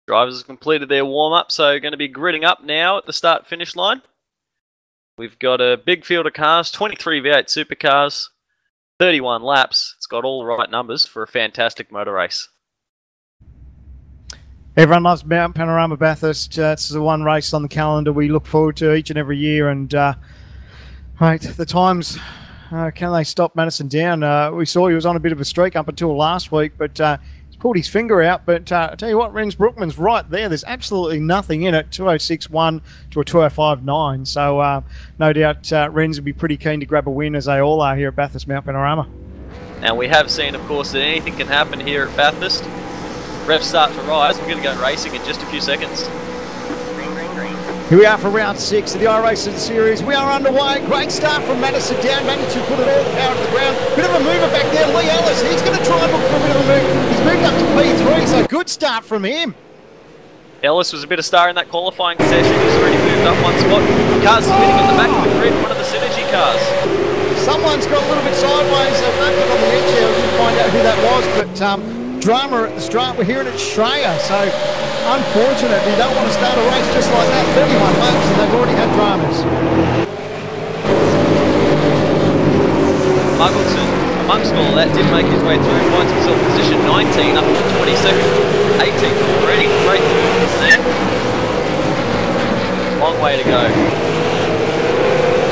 Drivers have completed their warm-up, so going to be gridding up now at the start-finish line. We've got a big field of cars, 23 V8 Supercars, 31 laps. It's got all the right numbers for a fantastic motor race. Everyone loves Mount Panorama Bathurst. It's the one race on the calendar we look forward to each and every year. And, mate, the times Can they stop Madison down? We saw he was on a bit of a streak up until last week, but he's pulled his finger out. But I tell you what, Renz Brookman's right there. There's absolutely nothing in it. 206.1 to a 205.9. So no doubt Renz will be pretty keen to grab a win, as they all are here at Bathurst Mount Panorama. Now we have seen, of course, that anything can happen here at Bathurst. Refs start to rise. We're going to go racing in just a few seconds. Here we are for round 6 of the iRacing series. We are underway. Great start from Madison down. Managed to put it all the power to the ground. Bit of a mover back there. Lee Ellis, he's going to try and look for a bit of a move. He's moved up to P3, so good start from him. Ellis was a bit of star in that qualifying session. He's already moved up one spot. Cars spinning on the back of the grid, one of the Synergy cars. Someone's got a little bit sideways. They've left it on the edge here. We didn't find out who that was, but drama at the start. We're hearing it Shreya, so unfortunate. You don't want to start a race just like that. 31 laps, and they've already had dramas. Muggleton, amongst all that, did make his way through, finds himself in position 19 up to 22nd, 18th already. Great move from there. Long way to go.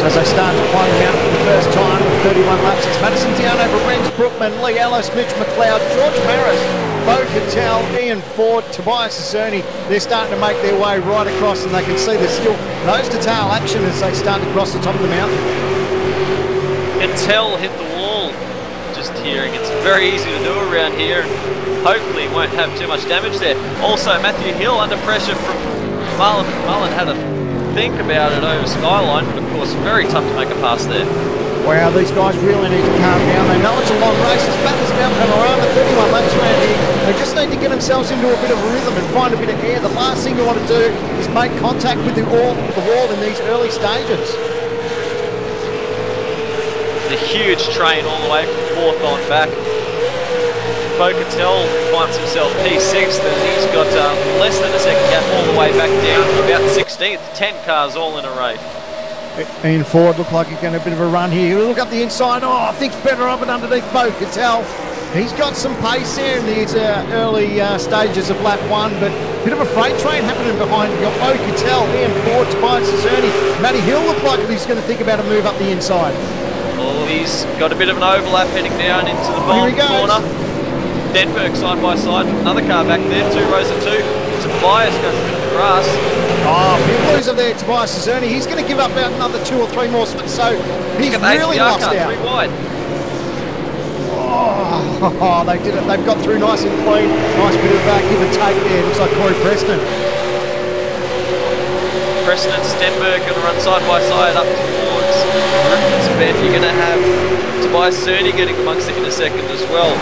So as they start to climb out for the first time with 31 laps, it's Madison down over Renz Brookman, Lee Ellis, Mitch McLeod, George Maris, Bo Cattell, Ian Ford, Tobias Cerny. They're starting to make their way right across, and they can see there's still nose-to-tail action as they start to cross the top of the mountain. Cattell hit the wall. Just hearing it's very easy to do around here. Hopefully won't have too much damage there. Also Matthew Hill under pressure from Marlon. Marlon had a think about it over Skyline, but of course very tough to make a pass there. Wow, these guys really need to calm down. They know it's a long race. It's Bathurst Mount Panorama, 31 laps around here. They just need to get themselves into a bit of a rhythm and find a bit of air. The last thing you want to do is make contact with the wall in these early stages. The huge train all the way from 4th on back. Bo Cattell finds himself P6th, and he's got less than a second gap all the way back down to about 16th. 10 cars all in a race. Ian Ford looked like he's going to have a bit of a run here. He'll look up the inside. Oh, I think better of it underneath Bo Cattell. He's got some pace there in these early stages of lap 1, but a bit of a freight train happening behind. You've got Bo Cattell, Ian Ford, Tobias Cerny. Matty Hill looked like he's going to think about a move up the inside. Oh, he's got a bit of an overlap heading down into the bottom corner. Denberg side by side, another car back there, 2 rows of 2. Tobias goes a bit of the grass. Oh, big loser there, Tobias Cerny. He's going to give up about another 2 or 3 more spots, so he's really lost out. 3 wide. Oh, they did it. They've got through nice and clean. Nice bit of give and take there. Looks like Corey Preston. Preston and Stenberg going to run side by side up towards Brookman's bed. You're going to have Tobias Cerny getting amongst it in a second as well.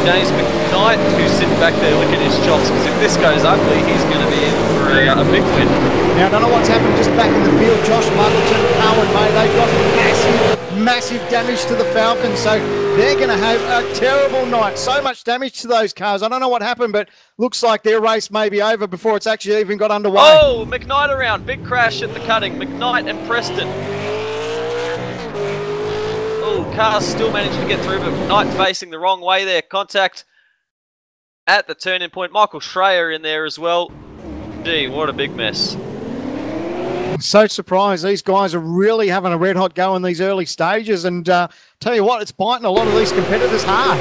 James McKnight, who's sitting back there licking his chops, because if this goes ugly, he's going to be in for a big win. Now, I don't know what's happened just back in the field. Josh Muggleton, Cowan, May, they've got massive damage to the Falcons, so they're going to have a terrible night. So much damage to those cars. I don't know what happened, but looks like their race may be over before it's actually even got underway. Oh, McKnight around. Big crash at the cutting. McKnight and Preston. Oh, cars still managing to get through, but McKnight facing the wrong way there. Contact at the turning point. Michael Schreier in there as well. Gee, what a big mess. I'm so surprised. These guys are really having a red hot go in these early stages, and tell you what, it's biting a lot of these competitors hard.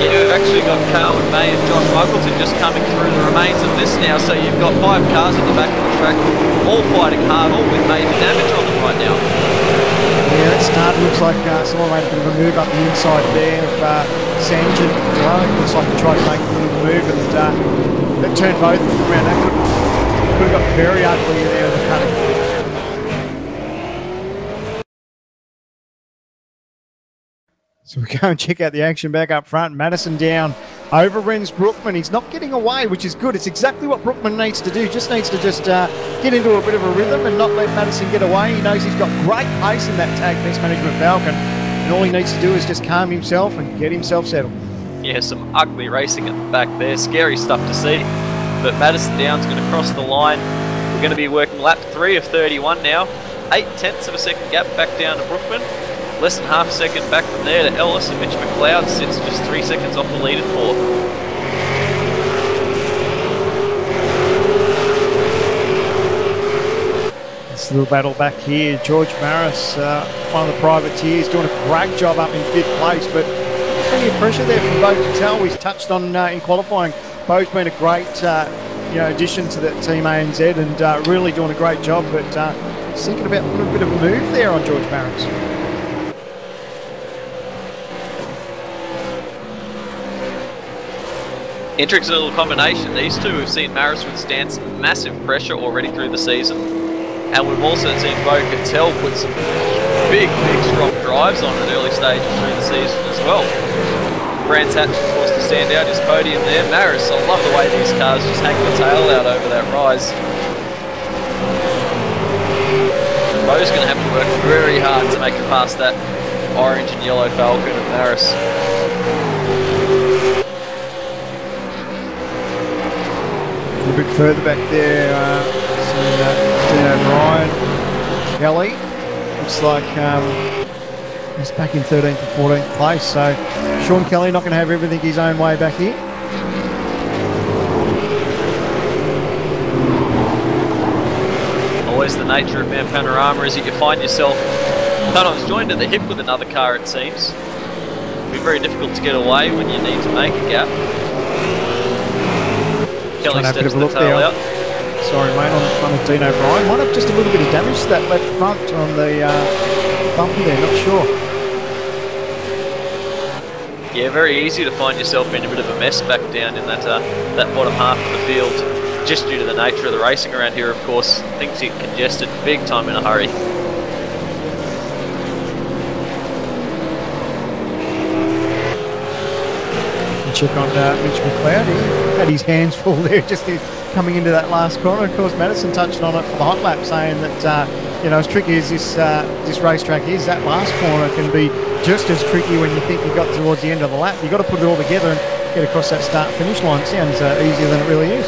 Yeah, we've actually got Carl May and Josh Muggleton just coming through the remains of this now, so you've got 5 cars at the back of the track, all fighting hard, all with major damage on them right now. Yeah, it started. Looks like someone made a bit of a move up the inside there of Sanjit. Looks like he tried to make a little move, and that turned both of them around. That could have got very ugly there in the cutting. So we go and check out the action back up front. Madison down over Renz Brookman. He's not getting away, which is good. It's exactly what Brookman needs to do. Just needs to get into a bit of a rhythm and not let Madison get away. He knows he's got great pace in that tag best management Falcon, and all he needs to do is just calm himself and get himself settled. Yeah, some ugly racing at the back there. Scary stuff to see. But Madison Down's going to cross the line. We're going to be working lap 3 of 31 now. 0.8 of a second gap back down to Brookman. Less than half a second back from there to Ellis, and Mitch McLeod sits just 3 seconds off the lead at 4th. It's a little battle back here. George Maris, one of the privateers, doing a great job up in 5th place, but plenty of pressure there from Bo Patel. He's touched on in qualifying. Bo's been a great addition to the team ANZ and really doing a great job, but thinking about putting a bit of a move there on George Maris. Interesting little combination. These two have seen Maris withstand some massive pressure already through the season. And we've also seen Bo Patel put some big, strong drives on at early stages through the season as well. Brands Hatch, of course, to stand out his podium there. Maris, I love the way these cars just hang the tail out over that rise. Bo's going to have to work very hard to make it past that orange and yellow Falcon of Maris. A little bit further back there, Dean O'Brien, Kelly. Looks like he's back in 13th or 14th place, so Sean Kelly not going to have everything his own way back here. Always the nature of Panorama is that you find yourself sometimes joined at the hip with another car, it seems. It'll be very difficult to get away when you need to make a gap. Kelly steps the tail out. Sorry, mate, on the front of Dean O'Brien. Might have just a little bit of damage to that left front on the bumper there, not sure. Yeah, very easy to find yourself in a bit of a mess back down in that bottom half of the field. Just due to the nature of the racing around here, of course. Things get congested big time in a hurry. Check on Mitch McLeod. He had his hands full there just coming into that last corner. Of course, Madison touched on it for the hot lap, saying that as tricky as this racetrack is, that last corner can be just as tricky when you think you got towards the end of the lap. You've got to put it all together and get across that start-finish line. It sounds easier than it really is.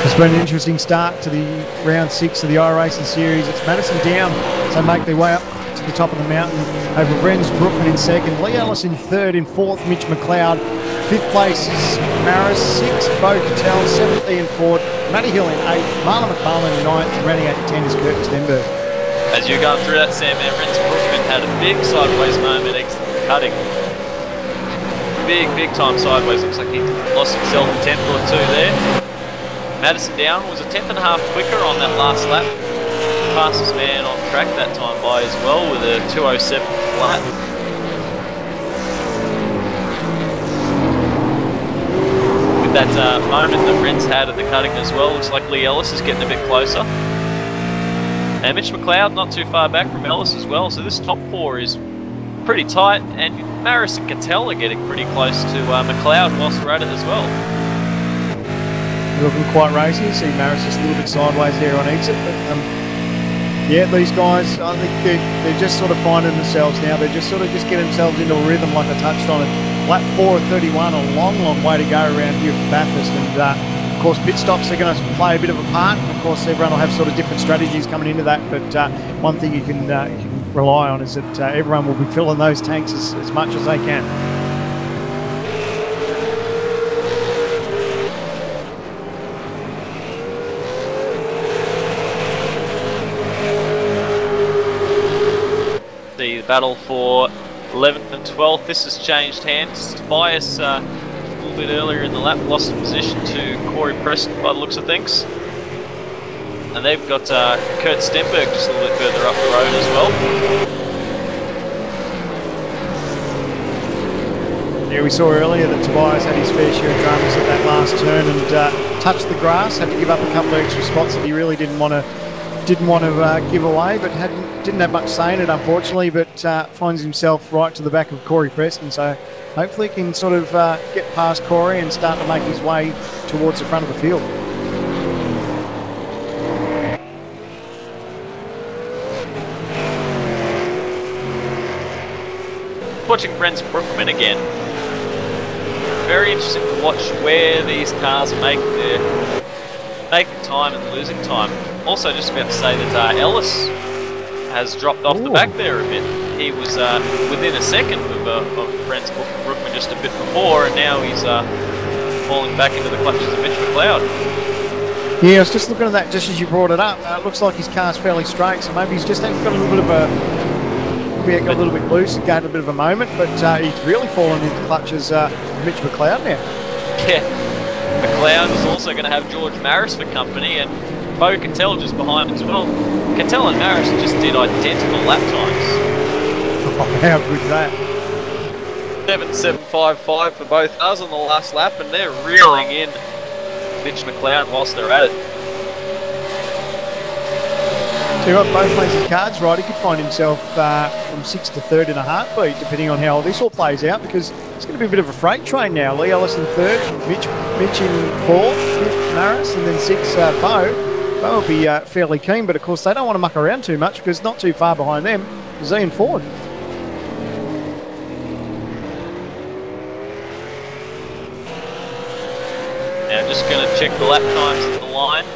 It's been an interesting start to the round 6 of the iRacing series. It's Madison down, so make their way up to the top of the mountain over Renz Brookman in 2nd, Lee Ellis in 3rd, in 4th Mitch McLeod, 5th place is Maris, 6th Bo Patel, 7th Ian Ford, Matty Hill in 8th, Marlon McFarlane in 9th, and running out 10 is Kurt Stenberg. As you're going through that, Sam, Renz Brookman had a big sideways moment exiting the cutting. Big time sideways. Looks like he lost himself a tenth or two there. Madison down was a tenth and a half quicker on that last lap. Fastest man on track that time by as well with a 2:07 flat. With that moment that Renz had at the cutting as well, looks like Lee Ellis is getting a bit closer. And Mitch McLeod not too far back from Ellis as well, so this top 4 is pretty tight, and Maris and Cattell are getting pretty close to McLeod whilst we're at it as well. Looking quite racy. See Maris just a little bit sideways there on exit, but yeah, these guys, I think they're just sort of finding themselves now. They're just getting themselves into a rhythm, like I touched on it. Lap 4 of 31, a long way to go around here for Bathurst, and of course pit stops are going to play a bit of a part. Of course, everyone will have sort of different strategies coming into that, but one thing you can rely on is that everyone will be filling those tanks as much as they can. The battle for 11th and 12th. This has changed hands. Tobias a little bit earlier in the lap lost the position to Corey Preston by the looks of things. And they've got Kurt Stenberg just a little bit further up the road as well. Yeah, we saw earlier that Tobias had his fair share of dramas at that last turn and touched the grass, had to give up a couple of extra spots that he really didn't want to give away, but didn't have much say in it, unfortunately, but finds himself right to the back of Corey Preston, so hopefully he can sort of get past Corey and start to make his way towards the front of the field. Watching Renz Brookman again. Very interesting to watch where these cars are making time and losing time. Also, just about to say that Ellis has dropped off the back there a bit. he was within a second of Ren's Brookman just a bit before, and now he's falling back into the clutches of Mitch McLeod. Yeah, I was just looking at that just as you brought it up. It looks like his car's fairly straight, so maybe he's just got a little bit of got a little bit loose and gained a bit of a moment, but he's really fallen into the clutches of Mitch McLeod now. Yeah, McLeod is also going to have George Maris for company, and Bo Cattell just behind as well. Cattell and Maris just did identical lap times. Oh, how good's that? 7.755 for both cars on the last lap, and they're reeling in Mitch McLeod whilst they're at it. So what, both plays his cards right. He could find himself from 6th to 3rd in a heartbeat, depending on how this all plays out, because it's going to be a bit of a freight train now. Lee Ellis in 3rd, Mitch in 4th, 5th Maris, and then 6th Bo. Bo will be fairly keen, but of course they don't want to muck around too much because not too far behind them is Ian Ford. Now just going to check the lap times at the line.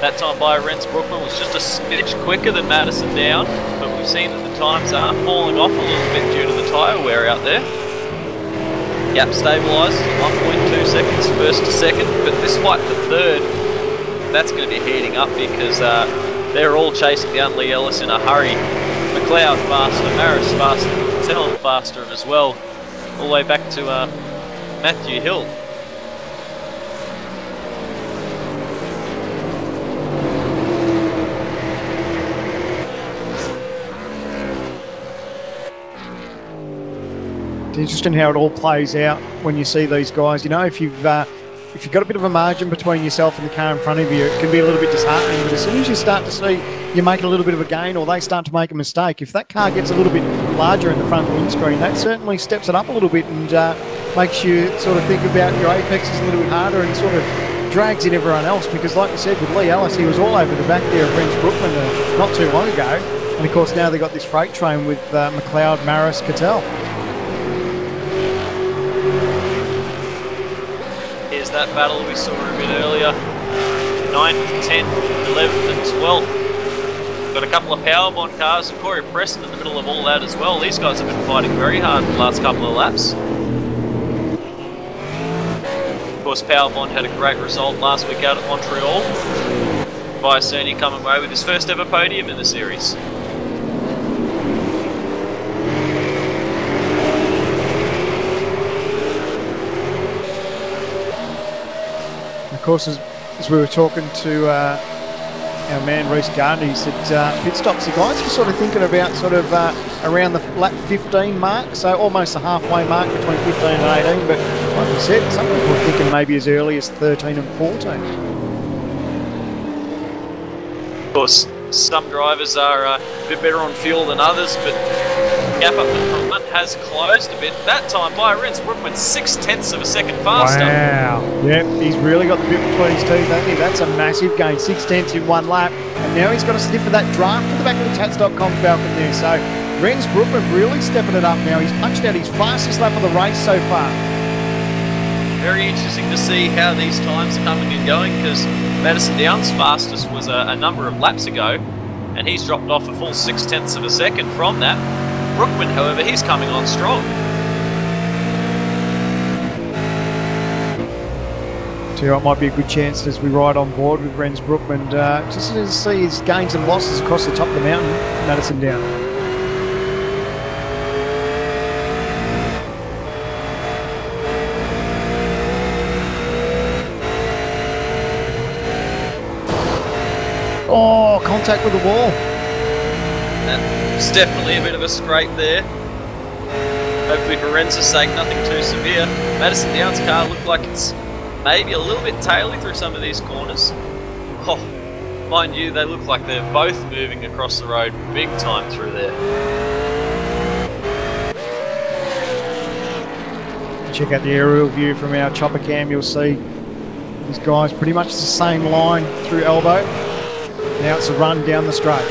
That time by Ren's Brookman was just a smidge quicker than Madison Down, but we've seen that the times are falling off a little bit due to the tyre wear out there. Gap stabilised, 1.2 seconds first to second, but this fight for third, that's going to be heating up because they're all chasing down Lee Ellis in a hurry. McLeod faster, Maris faster, Tell faster as well, all the way back to Matthew Hill. It's interesting how it all plays out when you see these guys. You know, if you've got a bit of a margin between yourself and the car in front of you, it can be a little bit disheartening. But as soon as you start to see you make a little bit of a gain or they start to make a mistake, if that car gets a little bit larger in the front windscreen, that certainly steps it up a little bit and makes you sort of think about your apexes a little bit harder and sort of drags in everyone else. Because like you said, with Lee Ellis, he was all over the back there of Ren's Brookman not too long ago. And of course now they've got this freight train with McLeod, Maris, Cattell. Here's that battle we saw a bit earlier. 9th, 10th, 11th and 12th. Got a couple of Powerbond cars and Corey Preston in the middle of all that as well. These guys have been fighting very hard the last couple of laps. Of course, Powerbond had a great result last week out at Montreal. Biasoni coming away with his first ever podium in the series. Of course, as we were talking to our man Reece Gardner, he said pit stops, the guys were sort of thinking about sort of around the lap 15 mark, so almost the halfway mark between 15 and 18, but like we said, some people were thinking maybe as early as 13 and 14. Of course, some drivers are a bit better on fuel than others, but gap up the front has closed a bit. That time by Ren's Brookman 0.6 of a second faster. Wow. Yep, he's really got the bit between his teeth, hasn't he? That's a massive gain, 0.6 in one lap. And now he's got a sniff of that draft at the back of the Tats.com Falcon there. So Ren's Brookman really stepping it up now. He's punched out his fastest lap of the race so far. Very interesting to see how these times are coming and going, because Madison Downs' fastest was a number of laps ago, and he's dropped off a full 0.6 of a second from that. Brookman, however, he's coming on strong. So it might be a good chance as we ride on board with Ren's Brookman, just to see his gains and losses across the top of the mountain, Madison Down. Oh, contact with the wall. It's definitely a bit of a scrape there. Hopefully for Ren's sake, nothing too severe. Madison Downs' car looked like it's maybe a little bit taily through some of these corners. Oh, mind you, they look like they're both moving across the road big time through there. Check out the aerial view from our chopper cam, you'll see these guys pretty much the same line through Elbow. Now it's a run down the straight.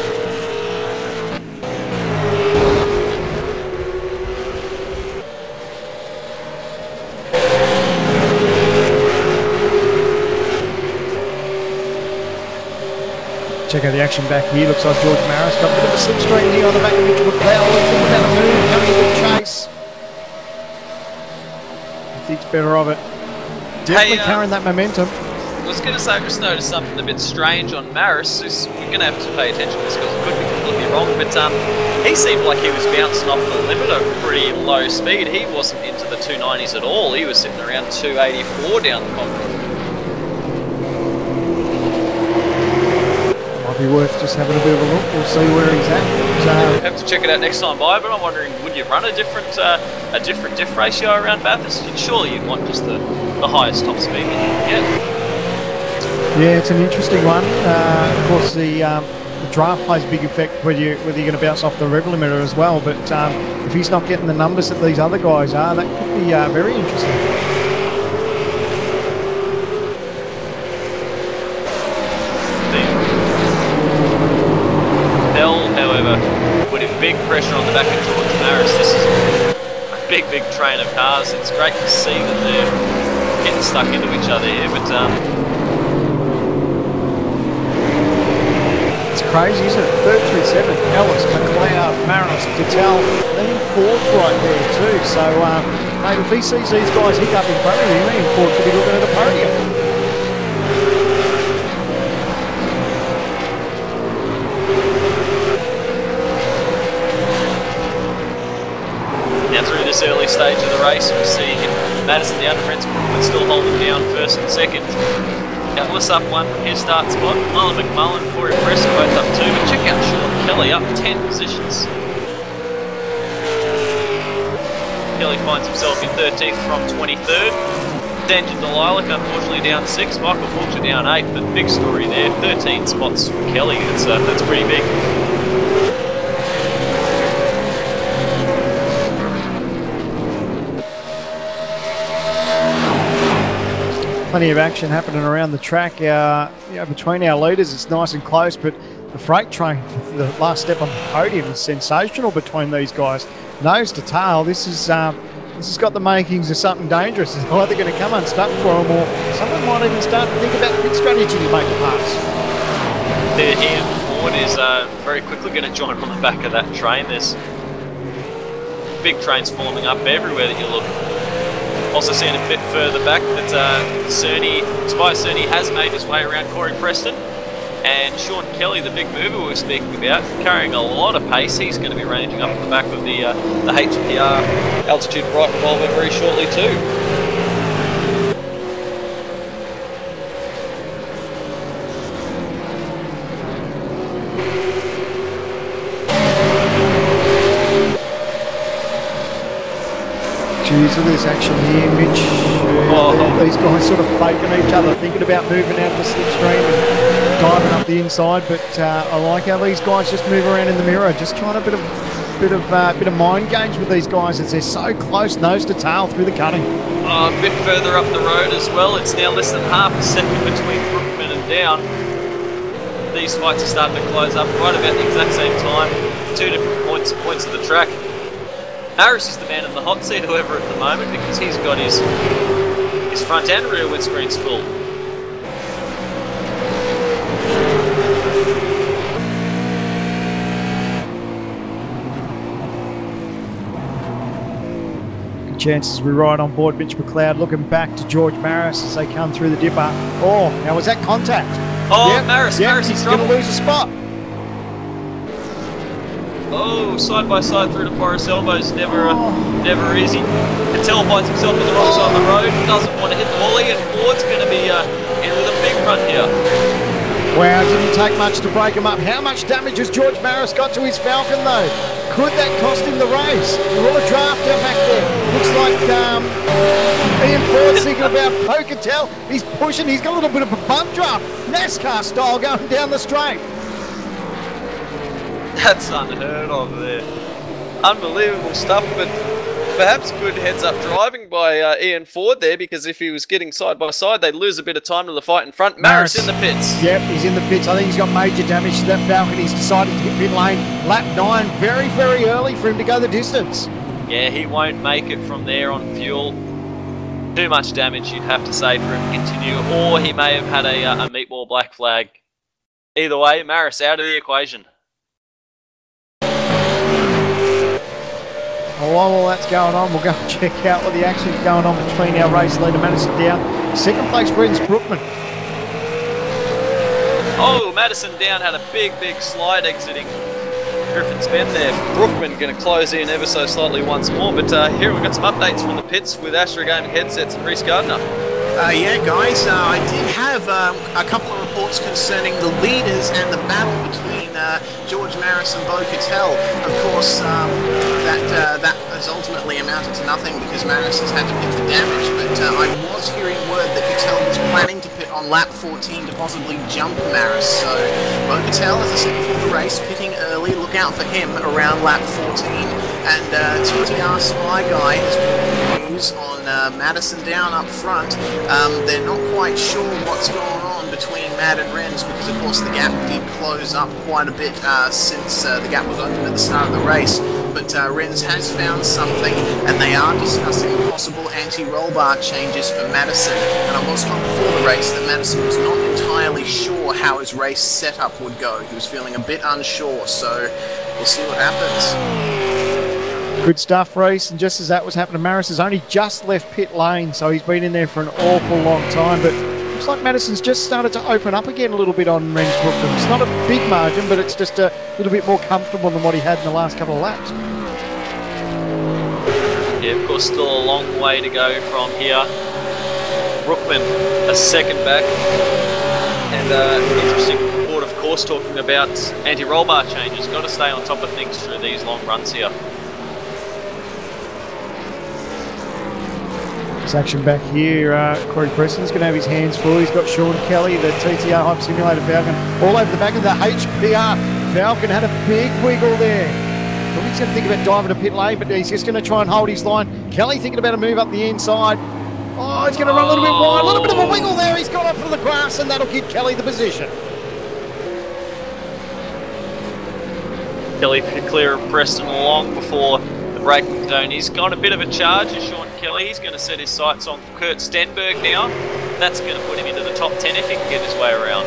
Check out the action back here. Looks like George Maris got a bit of a slipstream here on the back of Mitchell McLeod. Looking without a move, going to the chase. He thinks better of it. Definitely carrying that momentum. I was going to say, I just noticed something a bit strange on Maris. We're going to have to pay attention to this because it could be completely wrong, but he seemed like he was bouncing off the limiter pretty low speed. He wasn't into the 290s at all. He was sitting around 284 down the concrete. Might be worth just having a bit of a look. We'll see where he's at. We'll have to check it out next time by, but I'm wondering, would you run a different diff ratio around Bathurst? Surely you'd want just the highest top speed that you can get. Yeah, it's an interesting one. Of course, the draft plays a big effect whether you're going to bounce off the rev limiter as well. But if he's not getting the numbers that these other guys are, that could be very interesting. They'll, however, putting big pressure on the back of George Maris. This is a big train of cars. It's great to see that they're getting stuck into each other here, but crazy, isn't it? 337, Ellis, McLeod, Maris, Cattell, leading fourth right there too. So, mate, if he sees these guys hit up in front of him, leading fourth could be looking at a podium. Now through this early stage of the race, we see Madison, the underfriends, Brookman still holding down first and second. Atlas up one from his start spot. Mullen McMullen, Corey Preston both up two. But check out Sean Kelly up 10 positions. Kelly finds himself in 13th from 23rd. Danjan Delilac unfortunately down 6. Michael Fulcher down 8. But big story there. 13 spots for Kelly. That's pretty big. Plenty of action happening around the track. Between our leaders, it's nice and close, but the freight train for the last step on the podium is sensational between these guys. Nose to tail, this has got the makings of something dangerous. It's either going to come unstuck for them, or someone might even start to think about pit strategy to make a pass. Ian Ford is very quickly going to join on the back of that train. There's big trains forming up everywhere that you look. Also seen a bit further back that Tobias Cerny has made his way around Corey Preston, and Sean Kelly, the big mover we were speaking about, carrying a lot of pace. He's going to be ranging up at the back of the HPR Altitude Bright Revolver very shortly too. Jeez, look at this action here, Mitch. These guys sort of faking each other, thinking about moving out of the slipstream and diving up the inside. But I like how these guys just move around in the mirror, just trying a bit of mind games with these guys as they're so close, nose to tail through the cutting. A bit further up the road as well. It's now less than half a second between Brookman and down. These fights are starting to close up right about the exact same time. Two different points of the track. Harris is the man in the hot seat, however, at the moment, because he's got his front and rear windscreens full. Good chances we ride on board Mitch McLeod, looking back to George Maris as they come through the dipper. Oh, now was that contact? Oh, yep, Maris he's going to lose a spot. Oh, side by side through to Forest Elbows, never easy. Cattell finds himself on the wrong side of the road, doesn't want to hit the wally, and Ford's going to be in with a big run here. Wow, didn't take much to break him up. How much damage has George Maris got to his Falcon though? Could that cost him the race? We're all a draft out back there. Looks like Ian Ford's thinking about Cattell. He's pushing, he's got a little bit of a bump draft. NASCAR style going down the straight. That's unheard of there. Unbelievable stuff, but perhaps good heads-up driving by Ian Ford there, because if he was getting side by side, they'd lose a bit of time to the fight in front. Maris in the pits. Yep, he's in the pits. I think he's got major damage to that Falcon. He's decided to hit pit lane. Lap 9, very, very early for him to go the distance. Yeah, he won't make it from there on fuel. Too much damage, you'd have to say, for him to continue, or he may have had a meatball black flag. Either way, Maris out of the equation. Well, while all that's going on, we'll go and check out what the action is going on between our race leader, Madison Down. Second place wins Brookman. Oh, Madison Down had a big slide exiting Griffin's Bend there. Brookman going to close in ever so slightly once more, but here we've got some updates from the pits with Astro Gaming Headsets and Reece Gardner. Yeah, guys, I did have a couple of reports concerning the leaders and the battle between George Maris and Bo Cattell. Of course, that has ultimately amounted to nothing because Maris has had to pit for damage, but I was hearing word that Cattell was planning to pit on lap 14 to possibly jump Maris. So Bo Cattell, as I said before the race, pitting early. Look out for him around lap 14. And TTR Spy Guy has been news on Madison Down up front. They're not quite sure what's going on between Mad and Renz because, of course, the gap did close up quite a bit since the gap was open at the start of the race. But Renz has found something, and they are discussing possible anti-roll bar changes for Madison. And I was told before the race that Madison was not entirely sure how his race setup would go. He was feeling a bit unsure, so we'll see what happens. Good stuff, Reece. And just as that was happening, Maris has only just left pit lane, so he's been in there for an awful long time. But looks like Madison's just started to open up again a little bit on Renz Brookman. It's not a big margin, but it's just a little bit more comfortable than what he had in the last couple of laps. Yeah, of course, still a long way to go from here. Brookman a second back. And interesting report, of course, talking about anti-roll bar changes. Got to stay on top of things through these long runs here. This action back here, Corey Preston's going to have his hands full. He's got Sean Kelly, the TTR Hype Simulator Falcon, all over the back of the HPR. Falcon had a big wiggle there. Thought he's going to think about diving to pit lane, but he's just going to try and hold his line. Kelly thinking about a move up the inside. Oh, he's going to run a little bit wide. A little bit of a wiggle there. He's got off for the grass, and that'll give Kelly the position. Kelly could clear of Preston long before the braking zone. He's got a bit of a charge as Sean Kelly. He's going to set his sights on Kurt Stenberg now. That's going to put him into the top 10 if he can get his way around.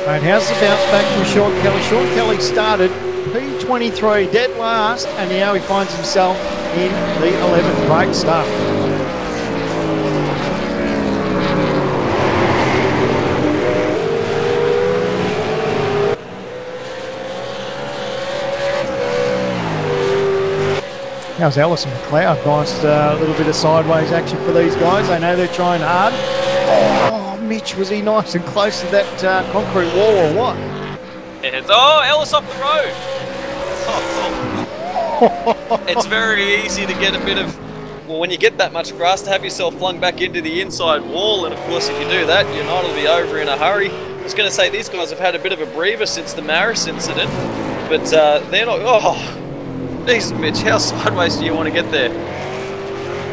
Right, how's the bounce back from Sean Kelly? Sean Kelly started P23 dead last, and now he finds himself in the 11th. Great stuff. How's Ellis and McLeod? Nice little bit of sideways action for these guys. They know they're trying hard. Oh, Mitch, was he nice and close to that concrete wall or what? And, oh, Ellis off the road. Oh. It's very easy to get a bit of, well, when you get that much grass, to have yourself flung back into the inside wall. And of course, if you do that, your night will be over in a hurry. I was going to say, these guys have had a bit of a breather since the Maris incident, but they're not, oh. Jeez, Mitch, how sideways do you want to get there?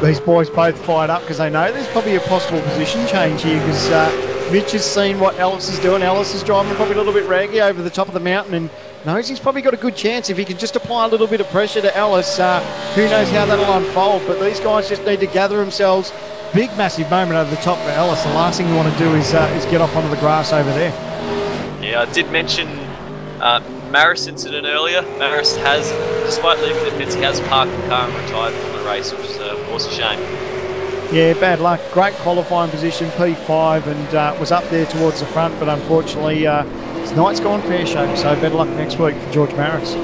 These boys both fired up because they know there's probably a possible position change here because Mitch has seen what Ellis is doing. Ellis is driving probably a little bit raggy over the top of the mountain and knows he's probably got a good chance if he can just apply a little bit of pressure to Ellis. Who knows how that'll unfold, but these guys just need to gather themselves. Big, massive moment over the top for Ellis. The last thing you want to do is get off onto the grass over there. Yeah, I did mention Maris incident earlier. Maris has, despite leaving the pits, he has parked the car and retired from the race, which is of course a shame. Yeah, bad luck. Great qualifying position, P5, and was up there towards the front, but unfortunately his night's gone pear-shaped, so better luck next week for George Maris.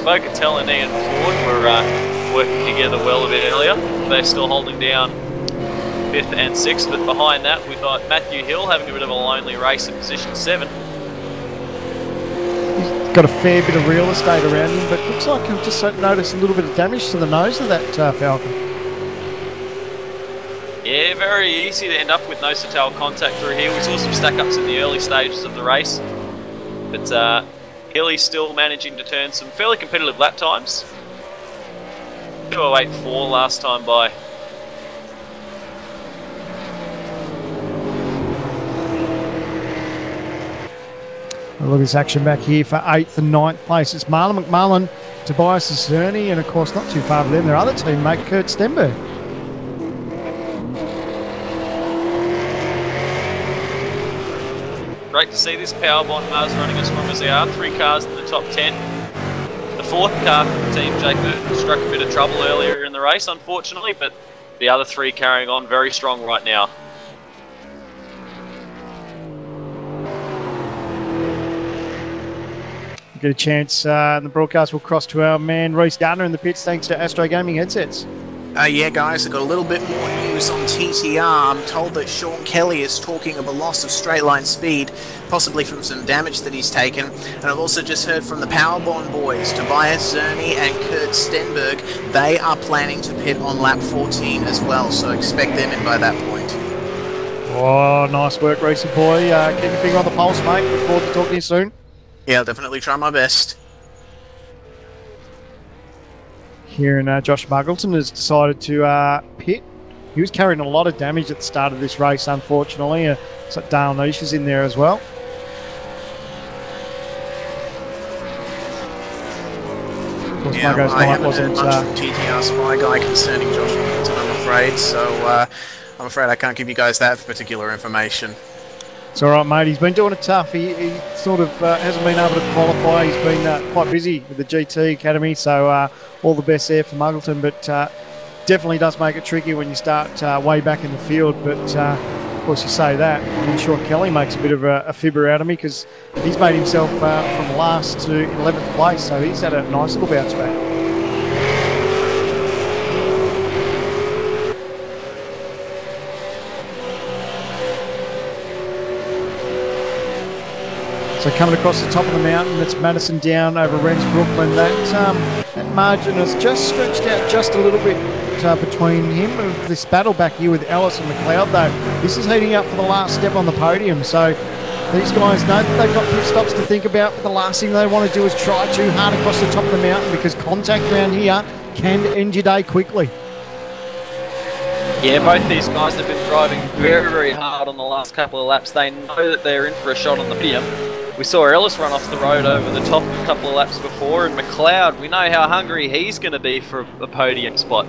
Bocatel and Ian Ford were working together well a bit earlier. They're still holding down 5th and 6th, but behind that we've got Matthew Hill having a bit of a lonely race in position 7. He's got a fair bit of real estate around him, but looks like I've just noticed a little bit of damage to the nose of that Falcon. Yeah, very easy to end up with nose-to-tail contact through here. We saw some stack-ups in the early stages of the race, but Hilly's still managing to turn some fairly competitive lap times. 2:08.4 last time by. Look at this action back here for 8th and 9th place. It's Marlon McMullen, Tobias Cerny, and of course not too far from them, their other teammate, Kurt Stenberg. Great to see this power bond cars running as strong as they are. 3 cars in the top 10. The 4th car from the team, Jake Burton, struck a bit of trouble earlier in the race, unfortunately, but the other 3 carrying on very strong right now. Get a chance in the broadcast. We'll cross to our man Reece Gardner in the pits thanks to Astro Gaming headsets. Yeah, guys, I've got a little bit more news on TTR. I'm told that Sean Kelly is talking of a loss of straight line speed, possibly from some damage that he's taken. And I've also just heard from the Powerbond boys, Tobias Zerny and Kurt Stenberg. They are planning to pit on lap 14 as well, so expect them in by that point. Oh, nice work, Reece boy. Keep your finger on the pulse, mate. Look forward to talking to you soon. Yeah, I'll definitely try my best. Here in Josh Muggleton has decided to pit. He was carrying a lot of damage at the start of this race, unfortunately. So Dale Niche is in there as well. Of course, Yeah, Muggo's I night haven't wasn't. heard much from TTR Spy Guy concerning Josh Muggleton, I'm afraid. So I'm afraid I can't give you guys that particular information. It's all right, mate. He's been doing it tough. He sort of hasn't been able to qualify. He's been quite busy with the GT Academy, so all the best there for Muggleton. But definitely does make it tricky when you start way back in the field. But of course, you say that. I'm sure Kelly makes a bit of a fibber out of me because he's made himself from last to 11th place, so he's had a nice little bounce back. So coming across the top of the mountain, that's Madison down over Ren's Brookman. That margin has just stretched out just a little bit between him and this battle back here with Ellis and McLeod, though. This is heating up for the last step on the podium. So these guys know that they've got pit stops to think about, but the last thing they want to do is try too hard across the top of the mountain because contact around here can end your day quickly. Yeah, both these guys have been driving very, very hard on the last couple of laps. They know that they're in for a shot on the podium. We saw Ellis run off the road over the top a couple of laps before, and McLeod, we know how hungry he's going to be for a podium spot.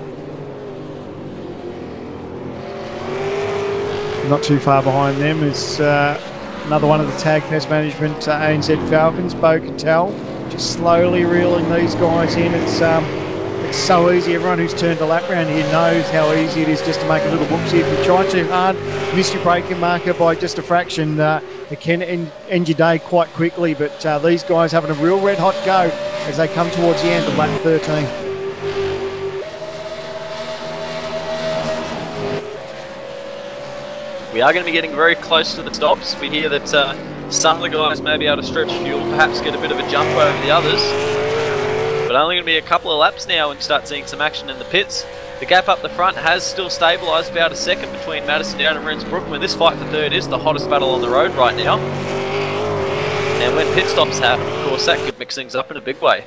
Not too far behind them is another one of the Tag Pest Management ANZ Falcons, Bo Cattell, just slowly reeling these guys in. It's so easy. Everyone who's turned a lap round here knows how easy it is just to make a little whoopsie. If you try too hard, miss your braking marker by just a fraction, it can end your day quite quickly. But these guys having a real red hot go as they come towards the end of lap 13. We are going to be getting very close to the stops. We hear that some of the guys may be able to stretch fuel, perhaps get a bit of a jump over the others. But only going to be a couple of laps now and start seeing some action in the pits. The gap up the front has still stabilised about a second between Madison Down and Ren's Brookman. This fight for third is the hottest battle on the road right now. And when pit stops happen, of course, that could mix things up in a big way.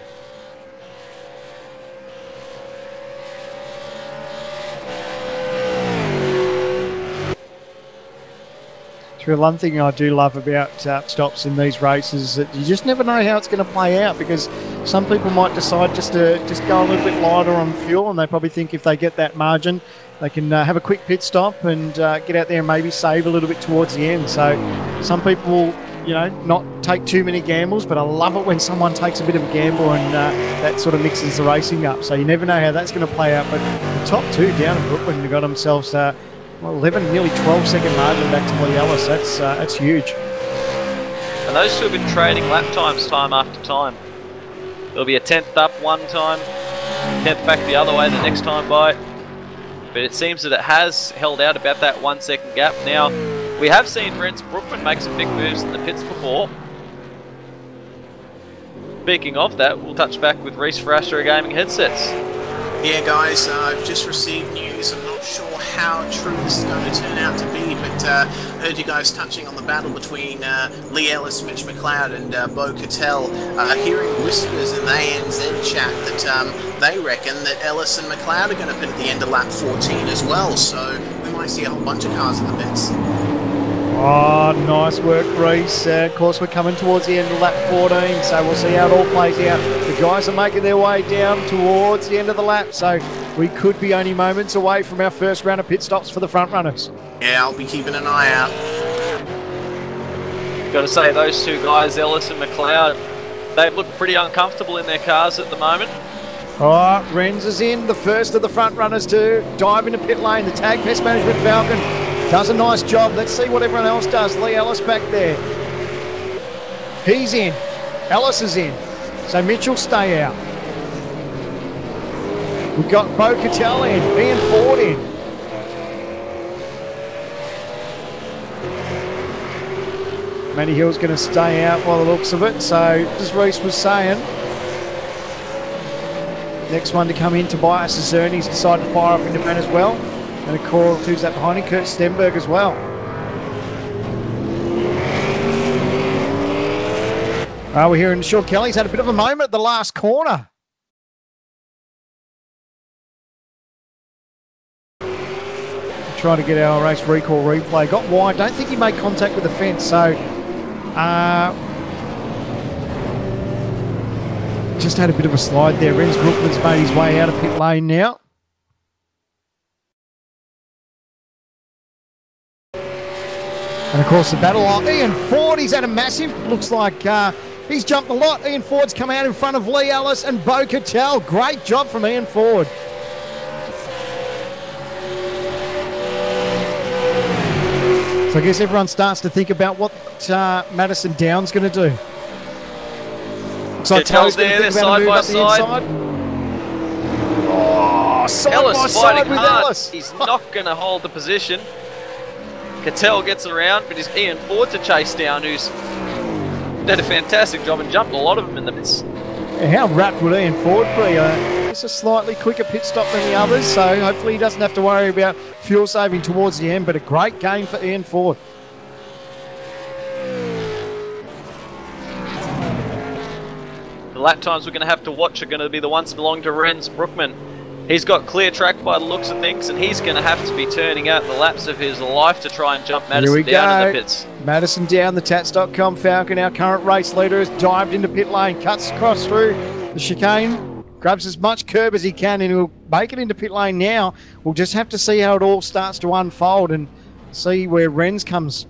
One thing I do love about stops in these races is that you just never know how it's going to play out, because some people might decide just to go a little bit lighter on fuel, and they probably think if they get that margin they can have a quick pit stop and get out there and maybe save a little bit towards the end. So some people, you know, not take too many gambles, but I love it when someone takes a bit of a gamble and that sort of mixes the racing up. So you never know how that's going to play out. But the top two down in Brookman have got themselves 11, nearly 12-second margin back to Lee Ellis. That's huge. And those two have been trading lap times time after time. There'll be a 10th up one time, 10th back the other way the next time by. But it seems that it has held out about that 1 second gap. Now, we have seen Ren's Brookman make some big moves in the pits before. Speaking of that, we'll touch back with Reece for Astro Gaming headsets. Yeah, guys, I've just received news. I'm not sure how true this is going to turn out to be, but I heard you guys touching on the battle between Lee Ellis, Mitch McLeod, and Bo Cattell. Hearing whispers in the ANZ chat that they reckon that Ellis and McLeod are going to pit at the end of lap 14 as well, so we might see a whole bunch of cars in the pits. Oh, nice work, Reece. Of course, we're coming towards the end of lap 14, so we'll see how it all plays out. The guys are making their way down towards the end of the lap, so we could be only moments away from our first round of pit stops for the front runners. Yeah, I'll be keeping an eye out. Got to say, those two guys, Ellis and McLeod, they look pretty uncomfortable in their cars at the moment. All right, Renz is in, the first of the front runners to dive into pit lane. The Tag Pest Management Falcon does a nice job. Let's see what everyone else does. Lee Ellis back there. He's in. Ellis is in. So Mitchell stay out. We've got Bo Cattell in, Ian Ford in. Matty Hill's going to stay out by the looks of it. So, as Reese was saying, next one to come in, Tobias Zerni's decided to fire up into man as well. And of course, who's that behind him? Kurt Stenberg as well. We're hearing Sean Kelly's had a bit of a moment at the last corner. Trying to get our race recall replay. Got wide. Don't think he made contact with the fence. So, just had a bit of a slide there. Renz Brookman's made his way out of pit lane now. And of course the battle line. Ian Ford, he's had a massive, looks like he's jumped a lot. Ian Ford's come out in front of Lee Ellis and Bo Cattell. Great job from Ian Ford. So I guess everyone starts to think about what Madison Down's going to do. Looks like Cattell's there, they're side by side. Oh, side Ellis by fighting side with hard. Ellis. He's not going to hold the position. Cattell gets around, but it's Ian Ford to chase down, who's did a fantastic job and jumped a lot of them in the pits. How wrapped would Ian Ford be? It's a slightly quicker pit stop than the others, so hopefully he doesn't have to worry about fuel saving towards the end, but a great game for Ian Ford. The lap times we're going to have to watch are going to be the ones that belong to Renz Brookman. He's got clear track by the looks of things, and he's going to have to be turning out the laps of his life to try and jump Madison down in the pits. Madison Down, the Tats.com Falcon, our current race leader, has dived into pit lane, cuts across through the chicane, grabs as much curb as he can, and he'll make it into pit lane now. We'll just have to see how it all starts to unfold and see where Renz comes.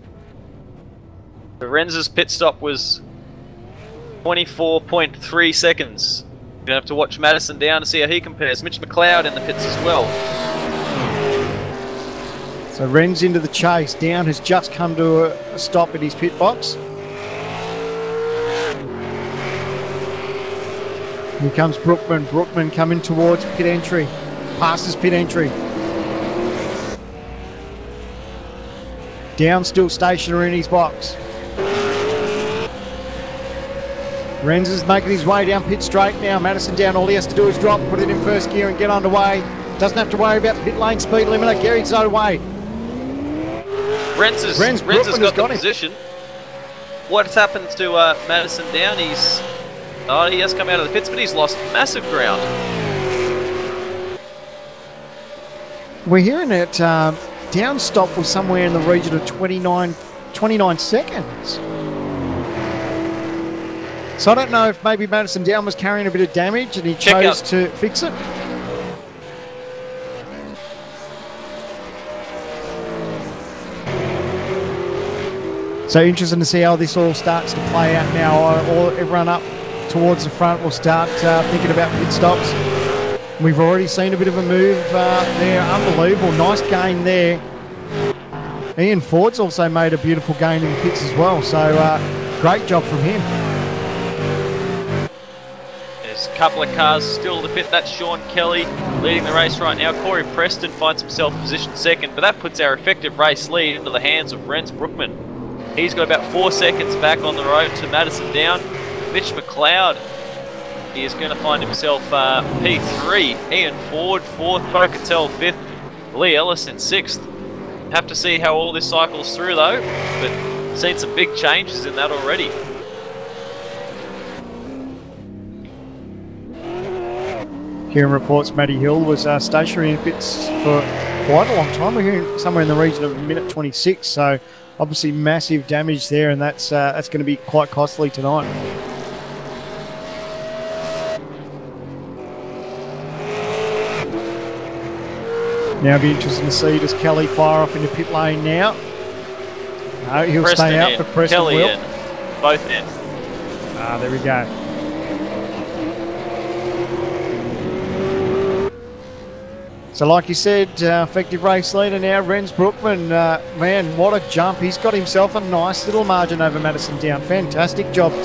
The Renz's pit stop was 24.3 seconds. You're going to have to watch Madison Down to see how he compares. Mitch McLeod in the pits as well. So Renz into the chase. Down has just come to a stop at his pit box. Here comes Brookman. Brookman coming towards pit entry. Passes pit entry. Down still stationary in his box. Renz is making his way down pit straight now. Madison Down, all he has to do is drop, put it in first gear and get underway. Doesn't have to worry about pit lane speed limiter. Gary's away. Renz has got the position. What's happened to Madison Down? He has come out of the pits, but he's lost massive ground. We're hearing that Down stop was somewhere in the region of 29 seconds. So I don't know if maybe Madison Down was carrying a bit of damage and he chose to fix it. So interesting to see how this all starts to play out now. Everyone up towards the front will start thinking about pit stops. We've already seen a bit of a move there. Unbelievable. Nice gain there. Ian Ford's also made a beautiful gain in the pits as well. So great job from him. There's a couple of cars still to pit. That's Sean Kelly leading the race right now. Corey Preston finds himself positioned second, but that puts our effective race lead into the hands of Renz Brookman. He's got about 4 seconds back on the road to Madison Down. Mitch McLeod, he is going to find himself P3. Ian Ford 4th, Bo Cattell 5th, Lee Ellis in 6th. Have to see how all this cycles through though, but seen some big changes in that already. Hearing reports Matty Hill was stationary in pits for quite a long time. We're hearing somewhere in the region of a minute 26, so obviously massive damage there, and that's going to be quite costly tonight. Now it'll be interesting to see, does Kelly fire off into pit lane now? No, he'll stay out, but Preston will. both end. There we go. So like you said, effective race leader now, Renz Brookman. Man, what a jump. He's got himself a nice little margin over Madison Down. Fantastic job to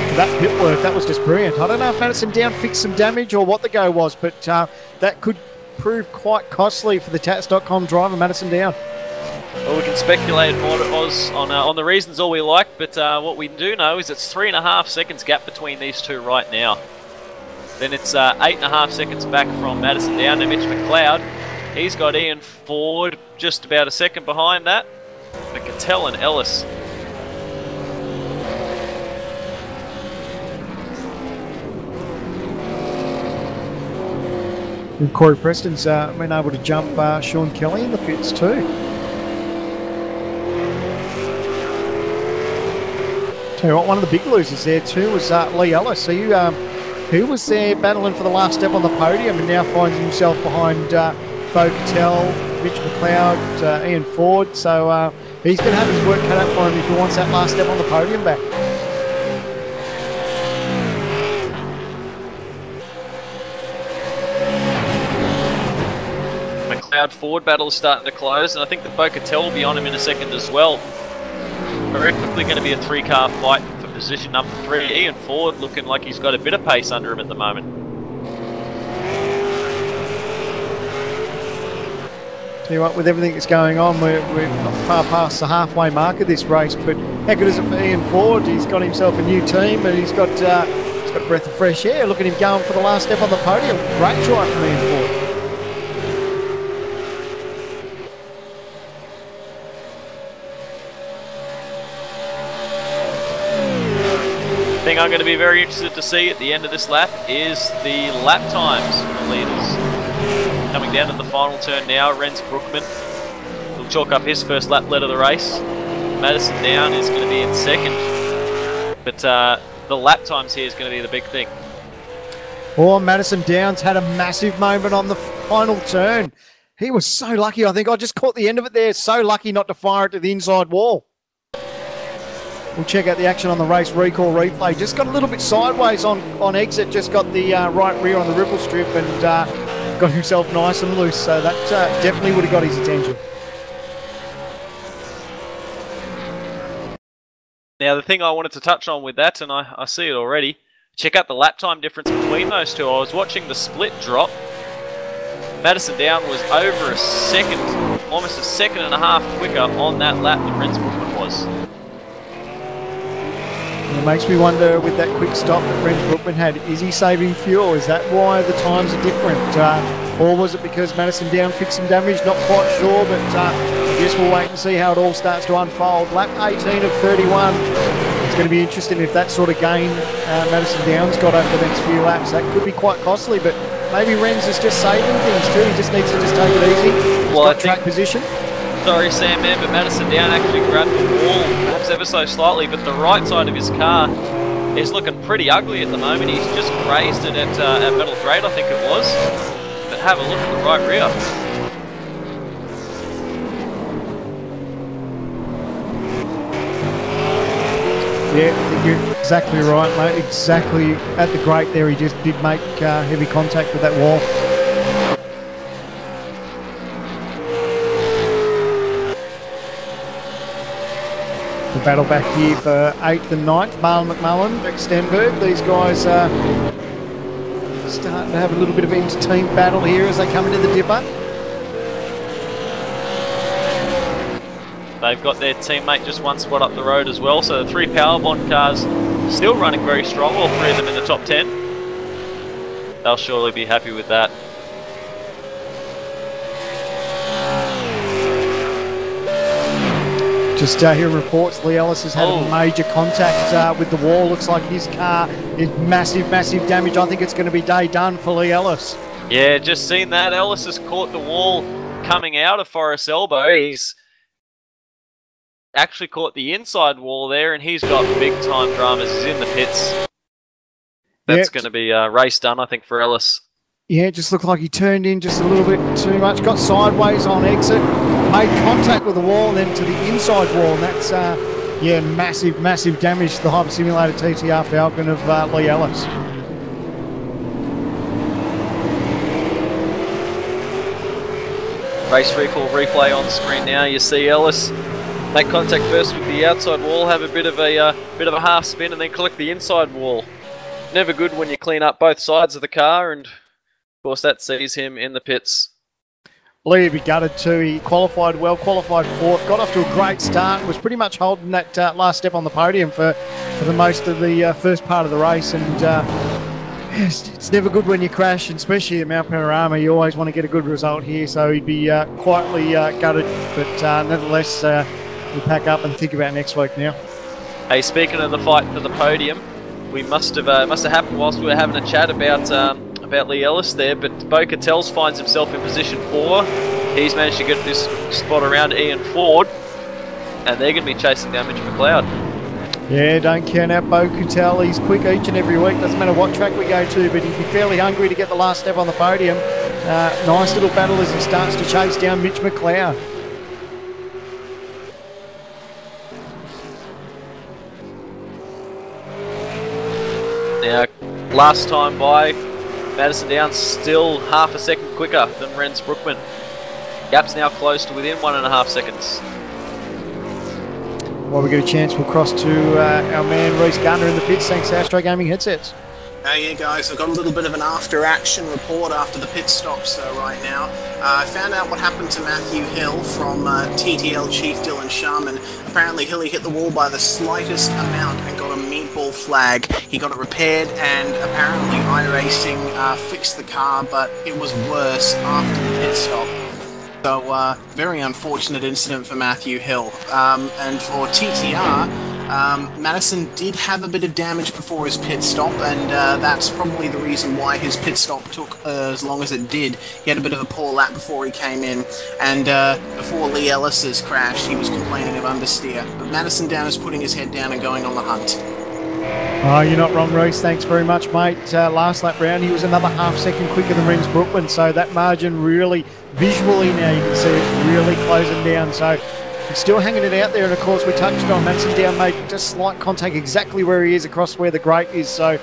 for that pit work. That was just brilliant. I don't know if Madison Down fixed some damage or what the go was, but that could prove quite costly for the Tats.com driver, Madison Down. Well, we can speculate what it was on the reasons all we like, but what we do know is it's 3.5 seconds gap between these two right now. Then it's 8.5 seconds back from Madison Down to Mitch McLeod. He's got Ian Ford just about a second behind that. But Cattell and Ellis. And Corey Preston's been able to jump Sean Kelly in the pits too. Tell you what, one of the big losers there too was Lee Ellis. Who was there battling for the last step on the podium and now finds himself behind Bo Cattell, Mitch McLeod, Ian Ford. So he's going to have his work cut out for him if he wants that last step on the podium back. McLeod-Ford battle is starting to close, and I think that Bo Cattell will be on him in a second as well. Very quickly going to be a 3-car fight for position number 3. Ian Ford looking like he's got a bit of pace under him at the moment. Tell you what, with everything that's going on, we're not far past the halfway mark of this race, but how good is it for Ian Ford? He's got himself a new team and he's got a breath of fresh air. Look at him going for the last step on the podium. Great drive from Ian Ford. The thing I'm going to be very interested to see at the end of this lap is the lap times for the leaders. Coming down to the final turn now, Renz Brookman will chalk up his first lap lead of the race. Madison Down is going to be in second, but the lap times here is going to be the big thing. Oh, Madison Downs had a massive moment on the final turn. He was so lucky. I think I just caught the end of it there. So lucky not to fire it to the inside wall. We'll check out the action on the race recall replay. Just got a little bit sideways on exit. Just got the right rear on the ripple strip and got himself nice and loose. So that definitely would have got his attention. Now the thing I wanted to touch on with that, and I see it already, check out the lap time difference between those two. I was watching the split drop. Madison Down was over a second, almost a second and a half quicker on that lap than Renz Brookman was. It makes me wonder with that quick stop that Renz Brookman had, is he saving fuel? Is that why the times are different? Or was it because Madison Down fixed some damage? Not quite sure, but I guess we'll wait and see how it all starts to unfold. Lap 18 of 31. It's going to be interesting if that sort of gain Madison Down's got over the next few laps. That could be quite costly, but maybe Renz is just saving things too. He just needs to just take it easy. He's got track position. Sorry, Sam, man, but Madison Down actually grabbed the wall, perhaps ever so slightly, but the right side of his car is looking pretty ugly at the moment. He's just grazed it at Metal Grade, I think it was. But have a look at the right rear. Yeah, I think you're exactly right, mate. Exactly at the grate there, he just did make heavy contact with that wall. The battle back here for 8th and 9th, Marlon McMullen, Rick Stenberg. These guys are starting to have a little bit of inter-team battle here as they come into the dipper. They've got their teammate just one spot up the road as well, so the 3 Power Bond cars still running very strong, all 3 of them in the top 10. They'll surely be happy with that. Just hearing reports, Lee Ellis has had a major contact with the wall. Looks like his car is massive, massive damage. I think it's going to be day done for Lee Ellis. Yeah, just seen that. Ellis has caught the wall coming out of Forest Elbow. He's actually caught the inside wall there, and he's got big-time dramas. He's in the pits. That's going to be race done, I think, for Ellis. Yeah, it just looked like he turned in just a little bit too much, got sideways on exit, made contact with the wall and then to the inside wall, and that's, Yeah, massive, massive damage to the hyper-simulated TTR Falcon of Lee Ellis. Race recall replay on screen now. You see Ellis make contact first with the outside wall, have a bit of a half spin, and then collect the inside wall. Never good when you clean up both sides of the car, and of course that sees him in the pits. Lee would be gutted too. He qualified well, qualified fourth, got off to a great start, was pretty much holding that last step on the podium for the most of the first part of the race. And it's never good when you crash, and especially at Mount Panorama. You always want to get a good result here, so he'd be quietly gutted, but nevertheless, we'll pack up and think about next week now. Hey, speaking of the fight for the podium, we must have happened whilst we were having a chat about Lee Ellis there, but Bo Cattels finds himself in position 4. He's managed to get this spot around Ian Ford, and they're going to be chasing down Mitch McLeod. Yeah, don't count out Bo Cattell. He's quick each and every week. Doesn't matter what track we go to, but he'd be fairly hungry to get the last step on the podium. Nice little battle as he starts to chase down Mitch McLeod. Now, last time by, Madison Downs still half a second quicker than Ren's Brookman. Gap's now close to within 1.5 seconds. Well, we get a chance, we'll cross to our man Reece Gardner in the pits. Thanks to Astro Gaming headsets. Yeah, guys, I've got a little bit of an after-action report after the pit stops right now. I found out what happened to Matthew Hill from TTL Chief Dylan Sharman. Apparently, Hilly hit the wall by the slightest amount and got a meatball flag. He got it repaired, and apparently iRacing fixed the car, but it was worse after the pit stop. So, very unfortunate incident for Matthew Hill. And for TTR, Madison did have a bit of damage before his pit stop, and that's probably the reason why his pit stop took as long as it did. He had a bit of a poor lap before he came in, and before Lee Ellis's crash, he was complaining of understeer. But Madison Down is putting his head down and going on the hunt. Oh, you're not wrong, Reece. Thanks very much, mate. Last lap round, he was another half second quicker than Ren's Brookman, so that margin really, visually now, you can see it's really closing down. So he's still hanging it out there, and of course we touched on Madison Down made just slight contact exactly where he is across where the grate is, so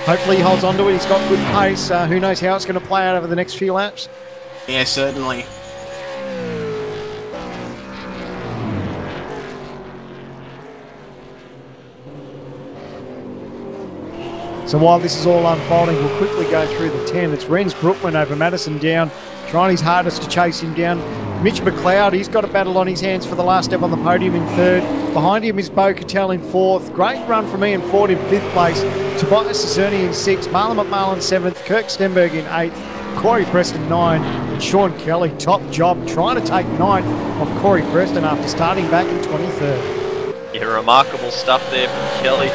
hopefully he holds on to it. He's got good pace. Who knows how it's going to play out over the next few laps? Yeah, certainly. So while this is all unfolding, we'll quickly go through the 10. It's Ren's Brookman over Madison Down, trying his hardest to chase him down. Mitch McLeod, he's got a battle on his hands for the last step on the podium in 3rd. Behind him is Bo Cattell in 4th. Great run from Ian Ford in 5th place. Tobias Cizerni in 6th. Marlon McMahon 7th. Kirk Stenberg in 8th. Corey Preston 9. And Sean Kelly, top job, trying to take 9th off Corey Preston after starting back in 23rd. Yeah, remarkable stuff there from Kelly.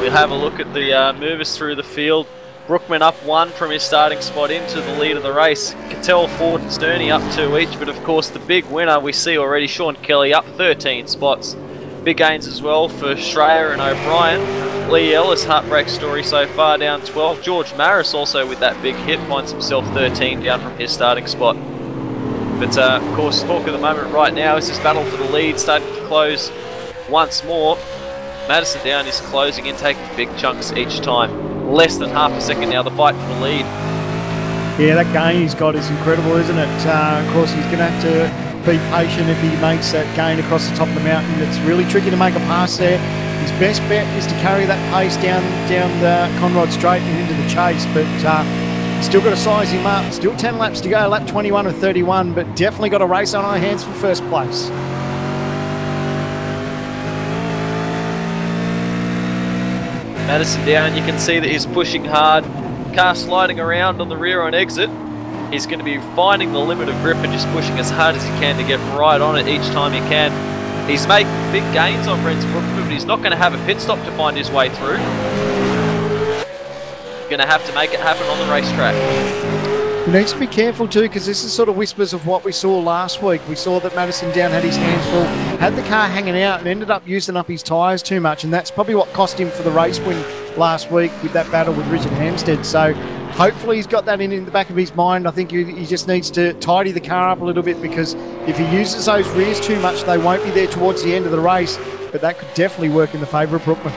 We'll have a look at the movers through the field. Brookman up 1 from his starting spot into the lead of the race. Cattell, Ford and Sterney up 2 each, but of course the big winner we see already, Sean Kelly up 13 spots. Big gains as well for Schreier and O'Brien. Lee Ellis, heartbreak story so far, down 12. George Maris also with that big hit finds himself 13 down from his starting spot. But of course, talk of the moment right now is this battle for the lead starting to close once more. Madison Down is closing in, taking big chunks each time. Less than half a second now, the fight for the lead. Yeah, that gain he's got is incredible, isn't it? Of course, he's going to have to be patient if he makes that gain across the top of the mountain. It's really tricky to make a pass there. His best bet is to carry that pace down the Conrod Straight and into the chase, but still got to size him up. Still 10 laps to go, lap 21 or 31, but definitely got a race on our hands for first place. Madison Down, you can see that he's pushing hard. Car sliding around on the rear on exit. He's going to be finding the limit of grip and just pushing as hard as he can to get right on it each time he can. He's making big gains on Ren's Brookman, but he's not going to have a pit stop to find his way through. Going to have to make it happen on the racetrack. He needs to be careful too, because this is sort of whispers of what we saw last week. We saw that Madison Down had his hands full, had the car hanging out and ended up using up his tyres too much, and that's probably what cost him for the race win last week with that battle with Richard Hampstead. So hopefully he's got that in the back of his mind. I think he just needs to tidy the car up a little bit, because if he uses those rears too much, they won't be there towards the end of the race. but that could definitely work in the favour of Brookman.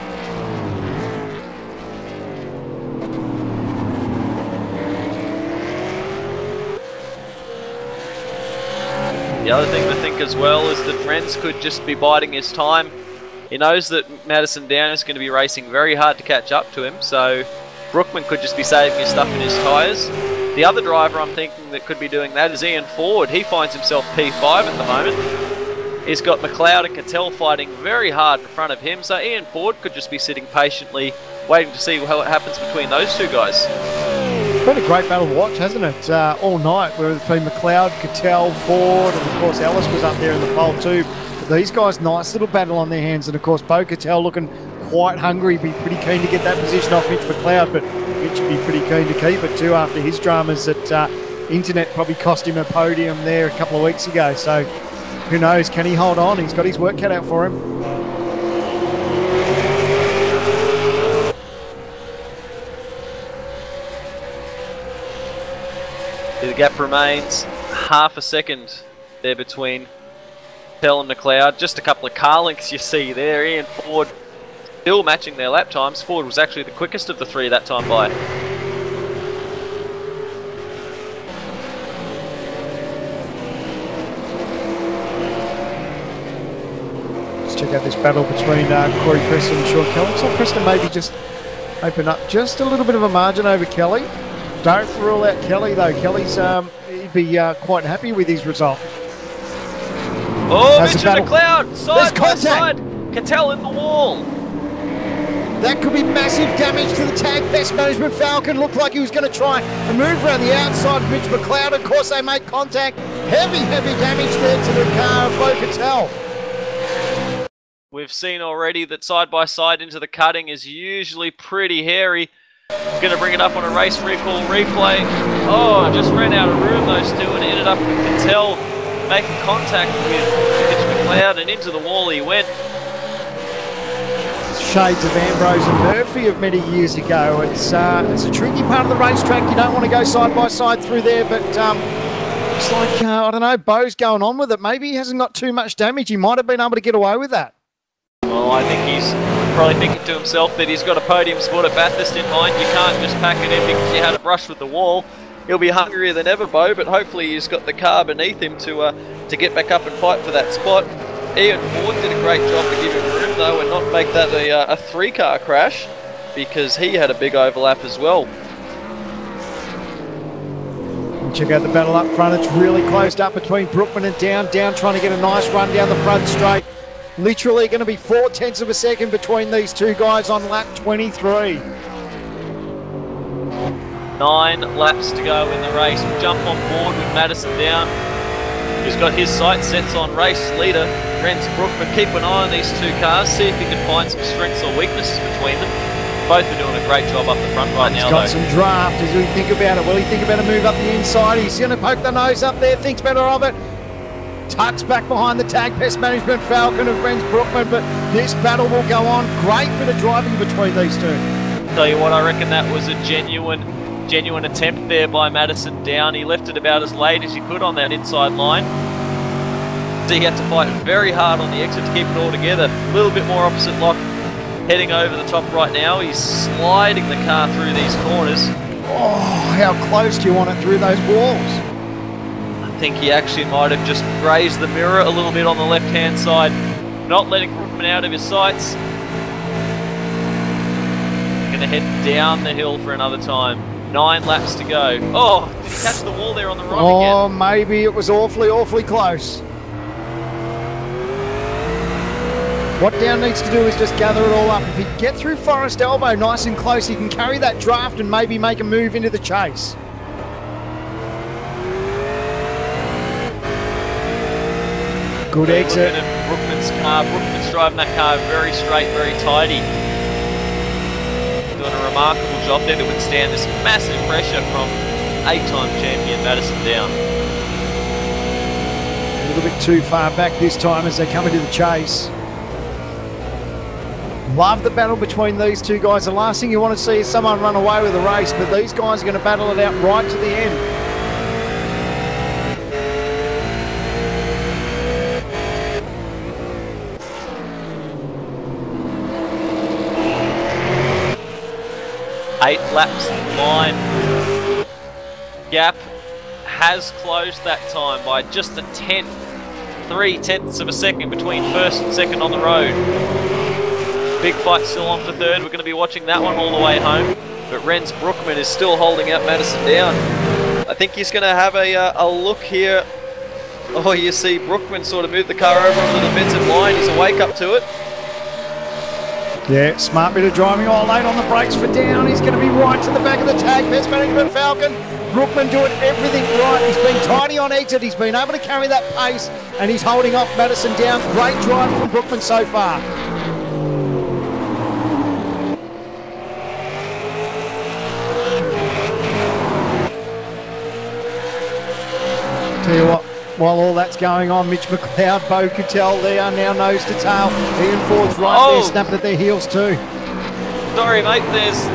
The other thing to think as well is that Renz could just be biding his time. He knows that Madison Down is going to be racing very hard to catch up to him, so Brookman could just be saving his stuff in his tyres. The other driver I'm thinking that could be doing that is Ian Ford. He finds himself P5 at the moment. He's got McLeod and Cattell fighting very hard in front of him, so Ian Ford could just be sitting patiently waiting to see what happens between those two guys. It's been a great battle to watch, hasn't it? All night, where it's been McLeod, Cattell, Ford, and of course Ellis was up there in the fold too. But these guys, nice little battle on their hands, and of course Bo Cattell looking quite hungry, be pretty keen to get that position off Mitch McLeod, but Mitch would be pretty keen to keep it too after his dramas that Internet probably cost him a podium there a couple of weeks ago. So who knows, can he hold on? He's got his work cut out for him. The gap remains half a second there between Tell and McLeod. Just a couple of car lengths you see there. Ian Ford still matching their lap times. Ford was actually the quickest of the three that time by. Let's check out this battle between Corey Preston and Sean Kelly. So Preston maybe just open up just a little bit of a margin over Kelly. Don't rule out Kelly though. Kelly's he'd be quite happy with his result. Oh, Mitch and McLeod, side by side. Cattell in the wall. That could be massive damage to the tag. Best Management Falcon looked like he was going to try and move around the outside of Mitch McLeod. Of course, they make contact. Heavy damage there to the car of Bo Cattell. We've seen already that side by side into the cutting is usually pretty hairy. Going to bring it up on a race recall replay. Oh, just ran out of room those two and ended up with Cattell making contact with Mitch McLeod and into the wall he went. Shades of Ambrose and Murphy of many years ago. It's a tricky part of the racetrack. You don't want to go side by side through there, but it's like, I don't know, Bo's going on with it. Maybe he hasn't got too much damage. He might have been able to get away with that. Well, I think he's probably thinking to himself that he's got a podium spot at Bathurst in mind. You can't just pack it in because you had a brush with the wall. He'll be hungrier than ever, Bo, but hopefully he's got the car beneath him to get back up and fight for that spot. Ian Ford did a great job to give him room, though, and not make that a three-car crash, because he had a big overlap as well. Check out the battle up front. It's really closed up between Brookman and Down. Down trying to get a nice run down the front straight. Literally going to be 0.4 of a second between these two guys on lap 23. 9 laps to go in the race. We'll jump on board with Madison Down, who's got his sights set on race leader Renz Brookman. Keep an eye on these two cars, see if you can find some strengths or weaknesses between them. Both are doing a great job up the front right now. He's got some draft. As we think about it, will he think about a move up the inside? He's going to poke the nose up there, thinks better of it. Tucks back behind the tag. Pest Management Falcon of Renz Brookman, but this battle will go on. Great bit of driving between these two. Tell you what, I reckon that was a genuine attempt there by Madison Down. He left it about as late as he could on that inside line. So he had to fight very hard on the exit to keep it all together. A little bit more opposite lock heading over the top right now. He's sliding the car through these corners. Oh, how close do you want it through those walls? I think he actually might have just grazed the mirror a little bit on the left-hand side, not letting Brookman out of his sights. Going to head down the hill for another time. 9 laps to go. Oh, did he catch the wall there on the right again? Oh, maybe it was awfully close. What Down needs to do is just gather it all up. If he can get through Forest Elbow nice and close, he can carry that draft and maybe make a move into the chase. Good exit. Looking at Brookman's car. Brookman's driving that car very straight, very tidy. Doing a remarkable job there to withstand this massive pressure from 8-time champion Madison Down. A little bit too far back this time as they come into the chase. Love the battle between these two guys. The last thing you want to see is someone run away with the race, but these guys are going to battle it out right to the end. 8 laps line. Gap has closed that time by just a 3/10 of a second between first and second on the road. Big fight still on for third. We're going to be watching that one all the way home. But Ren's Brookman is still holding out Madison down. I think he's going to have a look here. Oh, you see Brookman sort of move the car over on the defensive line. He's awake up to it. Yeah, smart bit of driving. Oh, late on the brakes for down. He's going to be right to the back of the tag. Best management Falcon. Brookman doing everything right. He's been tidy on exit. He's been able to carry that pace, and he's holding off Madison down. Great drive from Brookman so far. Tell you what, while all that's going on, Mitch McLeod, Bo Cattell, they are now nose to tail. Ian Ford's right there, snapping at their heels too. Sorry, mate, there's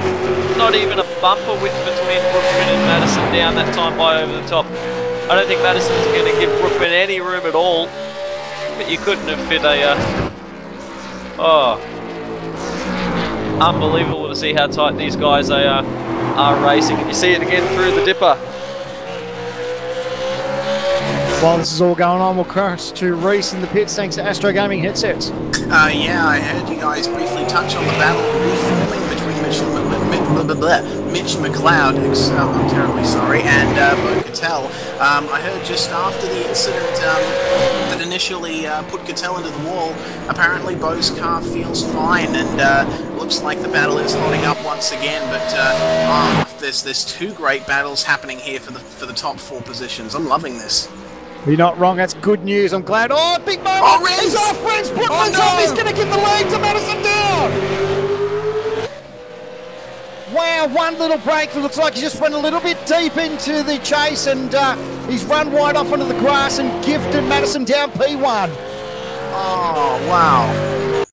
not even a bumper width between Brookman and Madison down that time by over the top. I don't think Madison's going to give Brookman any room at all, but you couldn't have fit a... unbelievable to see how tight these guys are racing. And you see it again through the dipper. While this is all going on, we'll cross to Reese in the pits thanks to Astro Gaming headsets. Yeah, I heard you guys briefly touch on the battle reforming between Mitch McLeod, I'm terribly sorry, and Bo Cattell. I heard just after the incident that initially put Cattell into the wall, apparently Bo's car feels fine, and looks like the battle is holding up once again. But there's two great battles happening here for the top 4 positions. I'm loving this. You're not wrong, that's good news. I'm glad. Oh, big moment! Oh, Renz! He's off, Renz! Brookman's off! He's going to give the lead to Madison down! Wow, one little break. It looks like he just went a little bit deep into the chase, and he's run wide off onto the grass and gifted Madison down P1. Oh, wow.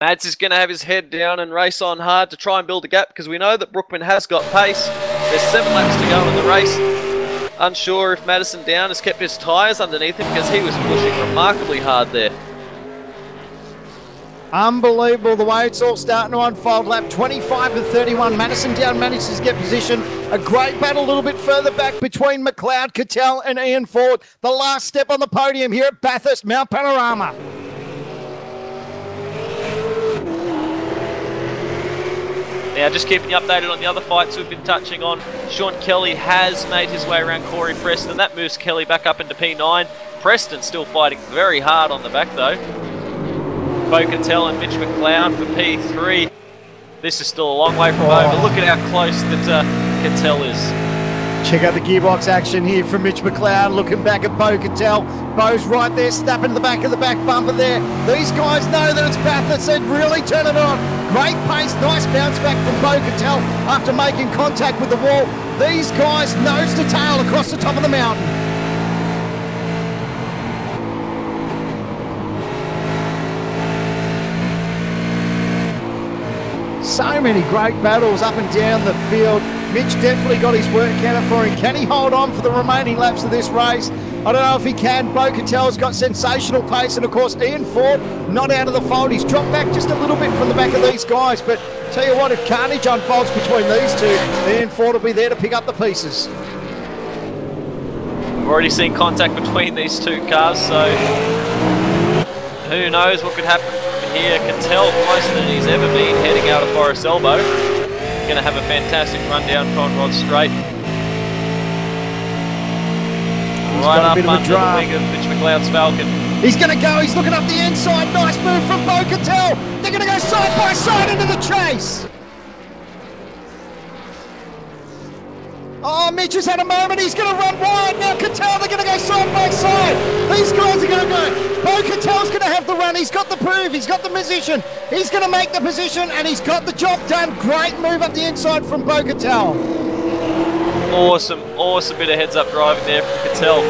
Mads is going to have his head down and race on hard to try and build a gap, because we know that Brookman has got pace. There's 7 laps to go in the race. Unsure if Madison down has kept his tyres underneath him, because he was pushing remarkably hard there. Unbelievable the way it's all starting to unfold. Lap 25 and 31. Madison down manages to get position. A great battle a little bit further back between McLeod, Cattell and Ian Ford. The last step on the podium here at Bathurst, Mount Panorama. Now, just keeping you updated on the other fights we've been touching on. Sean Kelly has made his way around Corey Preston. That moves Kelly back up into P9. Preston still fighting very hard on the back though. Bo Cattell and Mitch McLeod for P3. This is still a long way from over. Look at how close that Cattell is. Check out the gearbox action here from Mitch McLeod, looking back at Bo Cattell. Bo's right there, snapping the back of the back bumper there. These guys know that it's Bathurst, they'd really turn it on. Great pace, nice bounce back from Bo Cattell after making contact with the wall. These guys nose to tail across the top of the mountain. So many great battles up and down the field. Mitch definitely got his work cut out for him. Can he hold on for the remaining laps of this race? I don't know if he can. Bo Cattell's got sensational pace, and of course Ian Ford not out of the fold. He's dropped back just a little bit from the back of these guys, but tell you what, if carnage unfolds between these two, Ian Ford will be there to pick up the pieces. We've already seen contact between these two cars, so who knows what could happen from here. Cattell closer than he's ever been heading out of Forest Elbow. Going to have a fantastic run down Conrod Straight. Right up under the wing of Mitch McLeod's Falcon. He's going to go, he's looking up the inside. Nice move from Bo Cattell. They're going to go side by side into the chase. Oh, Mitch has had a moment. He's going to run wide. Now Cattell, they're going to go side by side. These guys are going to go. Bo Cattell's going to have the run. He's got the prove. He's got the position. He's going to make the position, and he's got the job done. Great move up the inside from Bo Cattell. Awesome bit of heads-up driving there from Cattell.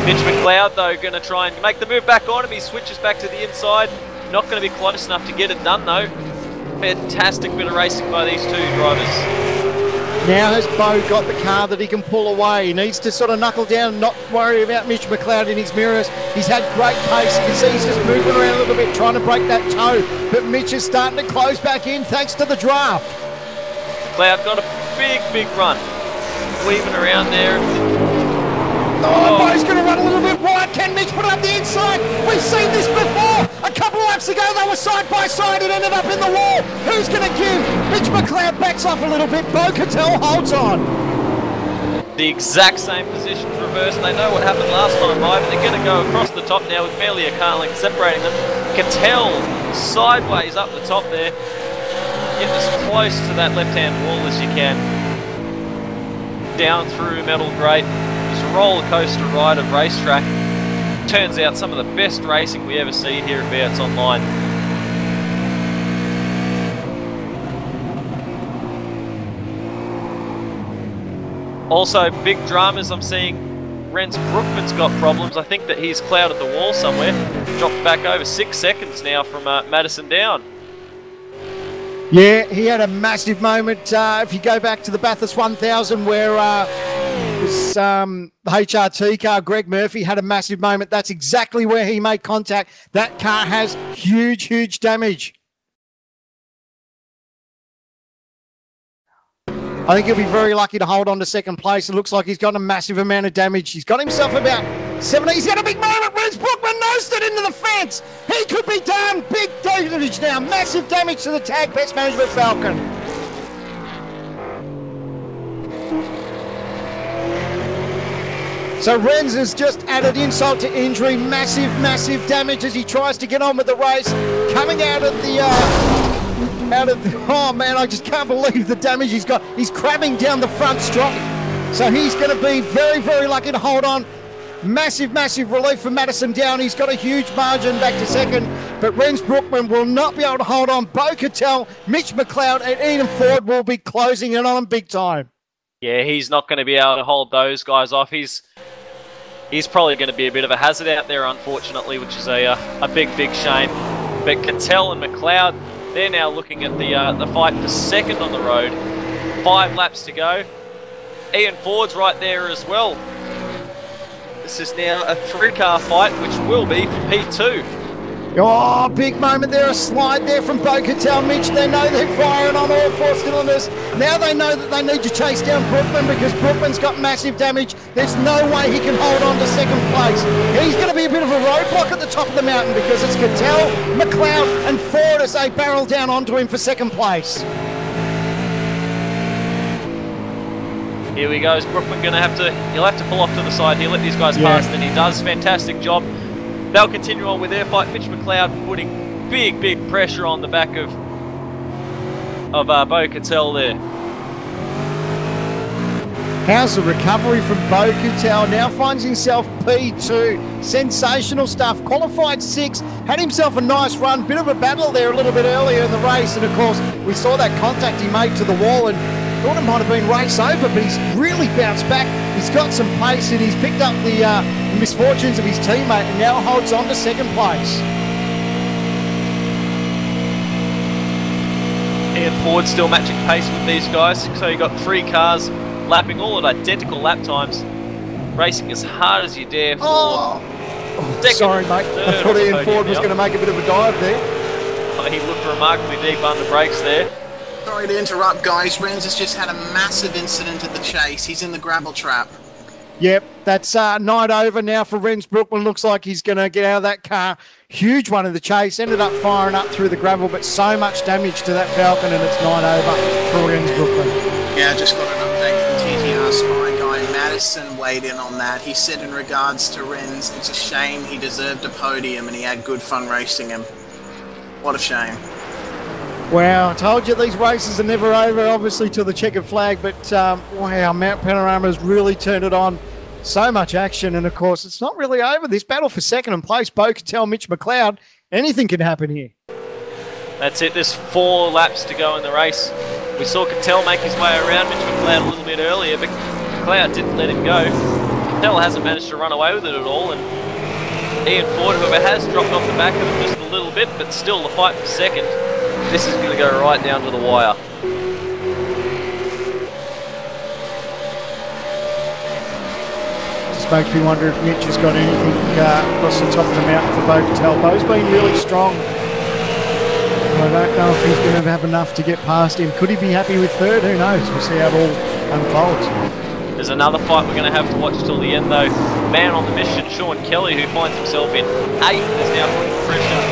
Mitch McLeod, though, going to try and make the move back on him. He switches back to the inside. Not going to be close enough to get it done, though. Fantastic bit of racing by these two drivers. Now has Bo got the car that he can pull away? He needs to sort of knuckle down and not worry about Mitch McLeod in his mirrors. He's had great pace. You can see he's just moving around a little bit, trying to break that toe. But Mitch is starting to close back in thanks to the draft. McLeod got a big run. Weaving around there. Oh, Bo's going to run a little bit wide. Can Mitch put it up the inside? We've seen this before. A couple of laps ago, they were side by side. It ended up in the wall. Who's going to give? Mitch McLeod backs off a little bit. Bo Cattell holds on. The exact same position reversed. They know what happened last time, right? But they're going to go across the top now with barely a car length separating them. Cattell sideways up the top there. Get as close to that left-hand wall as you can. Down through metal grate. Just a roller coaster ride of racetrack. Turns out some of the best racing we ever see here at Bathurst Online. Also, big dramas I'm seeing. Renz Brookman's got problems. I think that he's clouded the wall somewhere. Dropped back over 6 seconds now from Madison down. Yeah, he had a massive moment. If you go back to the Bathurst 1000 where the HRT car, Greg Murphy, had a massive moment. That's exactly where he made contact. That car has huge damage. I think he'll be very lucky to hold on to second place. It looks like he's got a massive amount of damage. He's got himself about 70. He's got a big moment. Renz Brookman nosed it into the fence. He could be done. Big damage now. Massive damage to the tag Best Management Falcon. So Renz has just added insult to injury. Massive damage as he tries to get on with the race. Coming out of the... oh man, I just can't believe the damage he's got. He's crabbing down the front strop. So he's going to be very lucky to hold on. Massive relief for Madison down. He's got a huge margin back to second. But Renz Brookman will not be able to hold on. Bo Cattell, Mitch McLeod and Ian Ford will be closing in on him big time. Yeah, he's not going to be able to hold those guys off. He's probably going to be a bit of a hazard out there, unfortunately, which is a big shame. But Cattell and McLeod, they're now looking at the fight for second on the road. 5 laps to go. Ian Ford's right there as well. This is now a 3-car fight, which will be for P2. Oh, big moment there, a slide there from Bo Cattell. Mitch, they know they're firing on all 4 cylinders. Now they know that they need to chase down Brookman because Brookman's got massive damage. There's no way he can hold on to second place. He's going to be a bit of a roadblock at the top of the mountain because it's Cattell, McLeod and Ford as they barrel down onto him for second place. Here he goes. Brookman he'll have to pull off to the side here, let these guys pass, and he does. Fantastic job. They'll continue on with their fight. Mitch McLeod putting big pressure on the back of Bo Cattell there. How's the recovery from Bo Cattell? Now finds himself P2. Sensational stuff. Qualified 6. Had himself a nice run. Bit of a battle there a little bit earlier in the race. And of course, we saw that contact he made to the wall and thought it might have been race over, but he's really bounced back. He's got some pace and he's picked up the misfortunes of his teammate and now holds on to second place. Ian Ford still matching pace with these guys. So you got 3 cars lapping all at identical lap times. Racing as hard as you dare for sorry mate, I thought Ian Ford was going to make a bit of a dive there. He looked remarkably deep under brakes there. Sorry to interrupt, guys. Renz has just had a massive incident at the chase. He's in the gravel trap. Yep, that's night over now for Renz Brookman. Looks like he's going to get out of that car. Huge one in the chase. Ended up firing up through the gravel, but so much damage to that Falcon, and it's night over for Renz Brookman. Yeah, just got an update from TTR Spy Guy. Madison weighed in on that. He said in regards to Renz, it's a shame he deserved a podium and he had good fun racing him. What a shame. Wow, I told you these races are never over, obviously, till the checkered flag, but wow, Mount Panorama has really turned it on. So much action, and of course, it's not really over. This battle for second place, Bo Cattell, Mitch McLeod, anything can happen here. That's it, there's 4 laps to go in the race. We saw Cattell make his way around Mitch McLeod a little bit earlier, but McLeod didn't let him go. Cattell hasn't managed to run away with it at all, and Ian Ford, whoever, has dropped off the back of him just a little bit, but still the fight for second. This is going to go right down to the wire. Just makes me wonder if Mitch has got anything across the top of the mountain for Bo Cattell. Bo's been really strong. I don't know if he's going to have enough to get past him. Could he be happy with third? Who knows? We'll see how it all unfolds. There's another fight we're going to have to watch till the end though. Man on the mission, Sean Kelly, who finds himself in 8th, is now putting pressure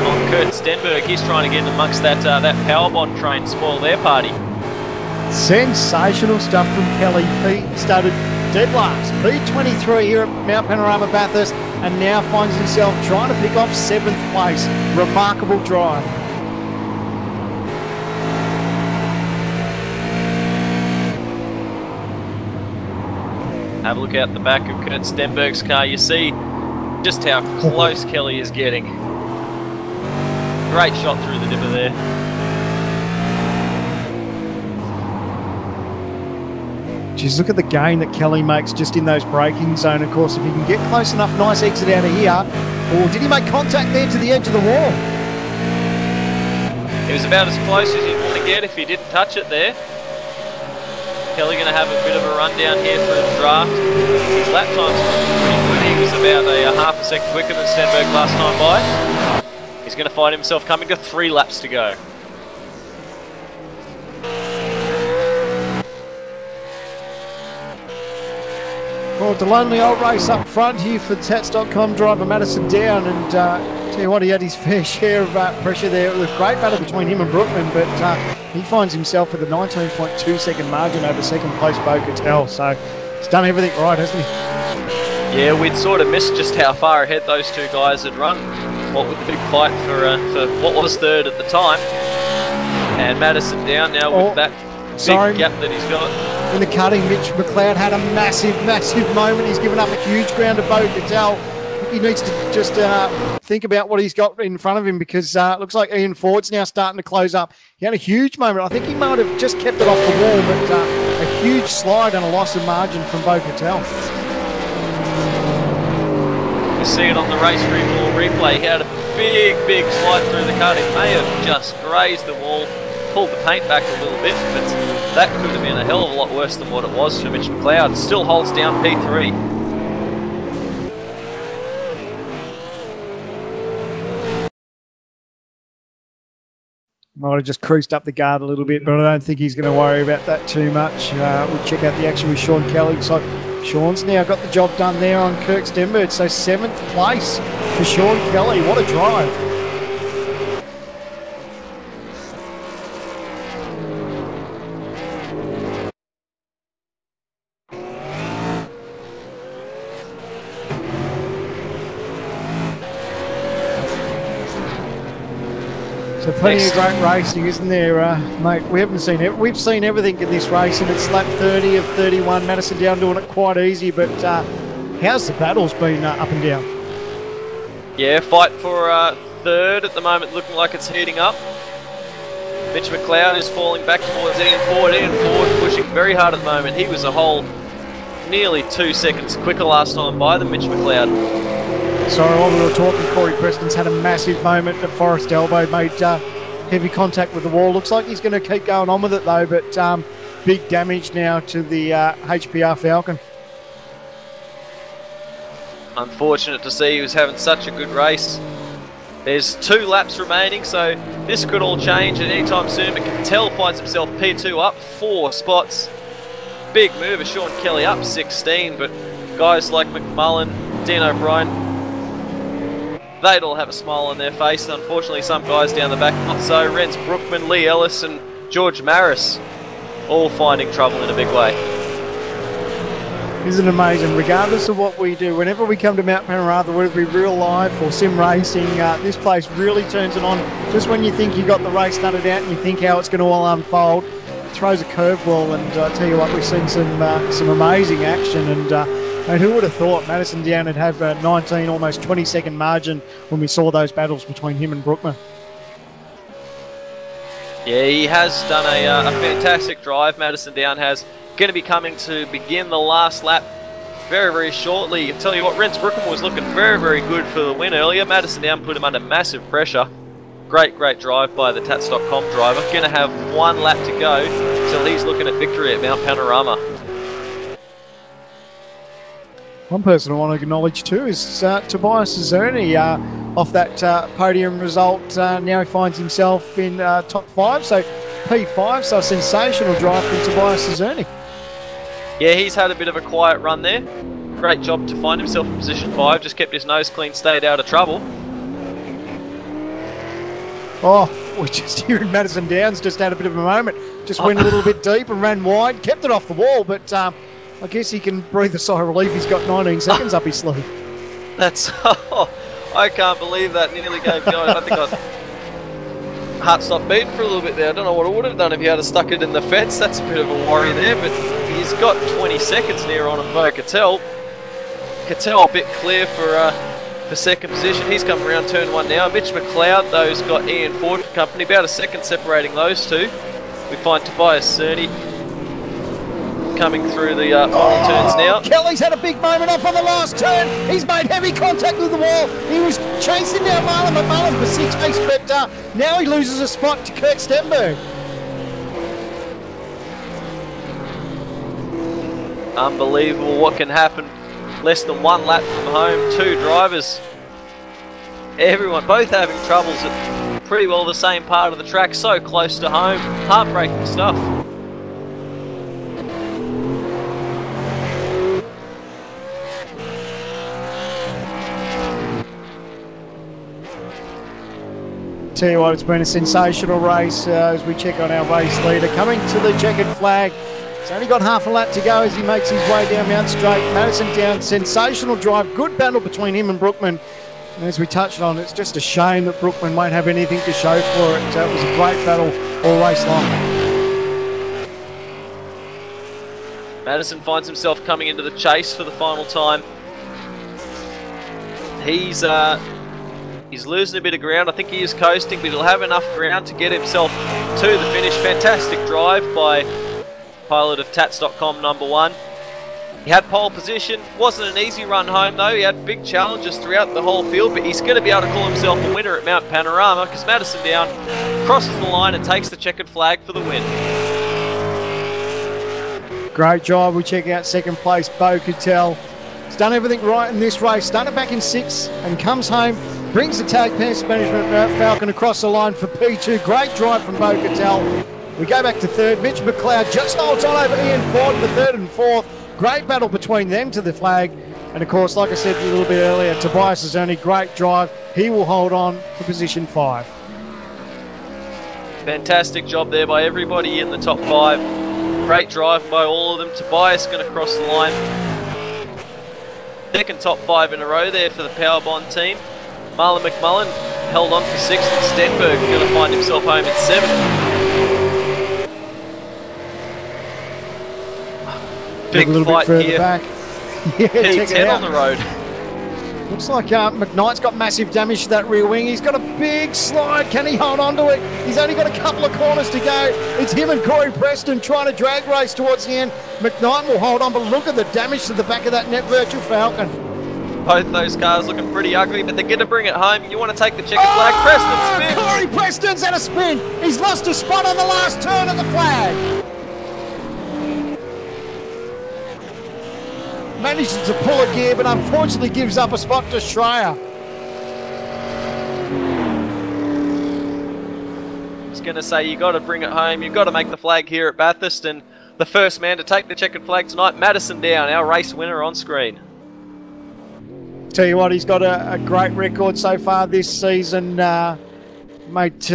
on Kurt Stenberg. He's trying to get in amongst that powerbomb train to spoil their party. Sensational stuff from Kelly. He started dead last. P23 here at Mount Panorama Bathurst and now finds himself trying to pick off 7th place. Remarkable drive. Have a look out the back of Kurt Stenberg's car. You see just how close Kelly is getting. Great shot through the dipper there. Just look at the gain that Kelly makes just in those braking zone. Of course, if he can get close enough, nice exit out of here. Or did he make contact there to the edge of the wall? It was about as close as you'd want to get if he didn't touch it there. Kelly going to have a bit of a run down here through the draft. His lap time's pretty good. He was about a half a second quicker than Stenberg last time by. He's going to find himself coming to 3 laps to go. Well, the lonely old race up front here for Tats.com driver Madison Down, and tell you what, he had his fair share of pressure there. It was a great battle between him and Brookman, but he finds himself with a 19.2 second margin over second place Bo Cattell, so he's done everything right, hasn't he? Yeah, we'd sort of missed just how far ahead those two guys had run. What with the big fight for what was third at the time. And Madison Down now with that big gap that he's got. In the cutting, Mitch McLeod had a massive moment. He's given up a huge ground to Bo Cattell. He needs to just think about what he's got in front of him, because it looks like Ian Ford's now starting to close up. He had a huge moment. I think he might have just kept it off the wall, but a huge slide and a loss of margin from Bo Cattell. You see it on the race replay. He had a big slide through the cut. It may have just grazed the wall, pulled the paint back a little bit, but that could have been a hell of a lot worse than what it was for Mitch McLeod. Still holds down P3. Might have just cruised up the guard a little bit, but I don't think he's going to worry about that too much. We'll check out the action with Sean Kelly. So Sean's now got the job done there on Kirk Stenberg. So 7th place for Sean Kelly. What a drive. So plenty of great racing, isn't there, mate? We haven't seen it. We've seen everything in this race, and it's lap 30 of 31. Madison Down doing it quite easy, but how's the battles been up and down? Yeah, fight for third at the moment, looking like it's heating up. Mitch McLeod is falling back towards Ian Ford. Ian Ford pushing very hard at the moment. He was a whole nearly 2 seconds quicker last time by than Mitch McLeod. Sorry, while we were talking, Corey Preston's had a massive moment at Forest Elbow, made heavy contact with the wall. Looks like he's going to keep going on with it though, but big damage now to the HPR Falcon. Unfortunate to see he was having such a good race. There's 2 laps remaining, so this could all change at any time soon, but Cattell finds himself P2 up 4 spots. Big move of Sean Kelly up 16, but guys like McMullen, Dean O'Brien, they'd all have a smile on their face. Unfortunately, some guys down the back not so. Rens Brookman, Lee Ellis and George Maris all finding trouble in a big way. Isn't it amazing? Regardless of what we do, whenever we come to Mount Panorama, whether it be real life or sim racing, this place really turns it on. Just when you think you've got the race nutted out and you think how it's going to all unfold, it throws a curveball, and I tell you what, we've seen some amazing action. And who would have thought Madison Down would have a 19, almost 20-second margin when we saw those battles between him and Brookman? Yeah, he has done a fantastic drive. Madison Down has. Going to be coming to begin the last lap very shortly. I tell you what, Rens Brookman was looking very good for the win earlier. Madison Down put him under massive pressure. Great drive by the Tats.com driver. Going to have 1 lap to go till he's looking at victory at Mount Panorama. One person I want to acknowledge too is Tobias Zerny. off that podium result. Now he finds himself in top 5, so P5, so a sensational drive from Tobias Zerny. Yeah, he's had a bit of a quiet run there. Great job to find himself in position 5, just kept his nose clean, stayed out of trouble. Oh, we're just hearing Madison Downs just had a bit of a moment. Just went a little bit deep and ran wide, kept it off the wall, but I guess he can breathe a sigh of relief. He's got 19 seconds up his sleeve. That's... I can't believe that. Nearly gave going. I think I heart stopped beating for a little bit there. I don't know what I would have done if he had stuck it in the fence. That's a bit of a worry there, but he's got 20 seconds near on him, Bo Cattell. Cattell a bit clear for second position. He's come around turn 1 now. Mitch McLeod, though, has got Ian Ford for company. About a second separating those two. We find Tobias Cerny coming through the final turns now. Kelly's had a big moment off on the last turn. He's made heavy contact with the wall. He was chasing down Marlon McMullen for 6 weeks, but now he loses a spot to Kurt Stenberg. Unbelievable what can happen. Less than 1 lap from home, 2 drivers. Everyone, both having troubles at pretty well the same part of the track, so close to home. Heartbreaking stuff. Tell you what, it's been a sensational race as we check on our race leader. Coming to the checkered flag. He's only got half a lap to go as he makes his way down Mount Straight. Madison Downs, sensational drive. Good battle between him and Brookman. And as we touched on, it's just a shame that Brookman won't have anything to show for it. It was a great battle all race long. Madison finds himself coming into the chase for the final time. He's losing a bit of ground. I think he is coasting, but he'll have enough ground to get himself to the finish. Fantastic drive by pilot of Tats.com #1. He had pole position. Wasn't an easy run home though. He had big challenges throughout the whole field, but he's going to be able to call himself a winner at Mount Panorama because Madison Down crosses the line and takes the checkered flag for the win. Great job. We check out second place, Bo Cattell. He's done everything right in this race. Started back in 6 and comes home. Brings the tag pest management Falcon across the line for P2. Great drive from Bo Cattell. We go back to 3rd. Mitch McLeod just holds on over Ian Ford for 3rd and 4th. Great battle between them to the flag. And of course, like I said a little bit earlier, Tobias is only great drive. He will hold on for position 5. Fantastic job there by everybody in the top 5. Great drive by all of them. Tobias going to cross the line. Second top 5 in a row there for the Powerbond team. Marlon McMullen held on for 6th, and Stenberg going to find himself home at 7th. Big fight here. Back. Yeah, P10 on the road. Looks like McKnight's got massive damage to that rear wing. He's got a big slide. Can he hold on to it? He's only got a couple of corners to go. It's him and Corey Preston trying to drag race towards the end. McKnight will hold on, but look at the damage to the back of that Net Virtual Falcon. Both those cars looking pretty ugly, but they're going to bring it home. You want to take the checkered flag. Preston spins. Corey Preston's had a spin. He's lost a spot on the last turn of the flag. Manages to pull a gear, but unfortunately gives up a spot to Schreier. I was going to say, you got to bring it home. You've got to make the flag here at Bathurst, and the first man to take the checkered flag tonight, Madison Down, our race winner on screen. Tell you what, he's got a great record so far this season, mate.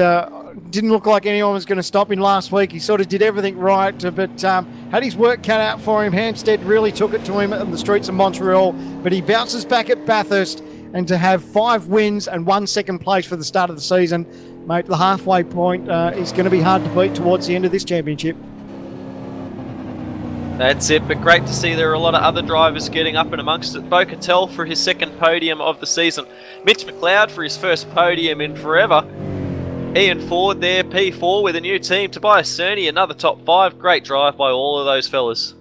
Didn't look like anyone was going to stop him last week. He sort of did everything right, but had his work cut out for him. Hampstead really took it to him on the streets of Montreal, but he bounces back at Bathurst, and to have 5 wins and 1 second place for the start of the season, mate, the halfway point is going to be hard to beat towards the end of this championship. That's it, but great to see there are a lot of other drivers getting up and amongst it. Bo Cattell for his 2nd podium of the season. Mitch McLeod for his 1st podium in forever. Ian Ford there, P4 with a new team. Tobias Cerny, another top 5. Great drive by all of those fellas.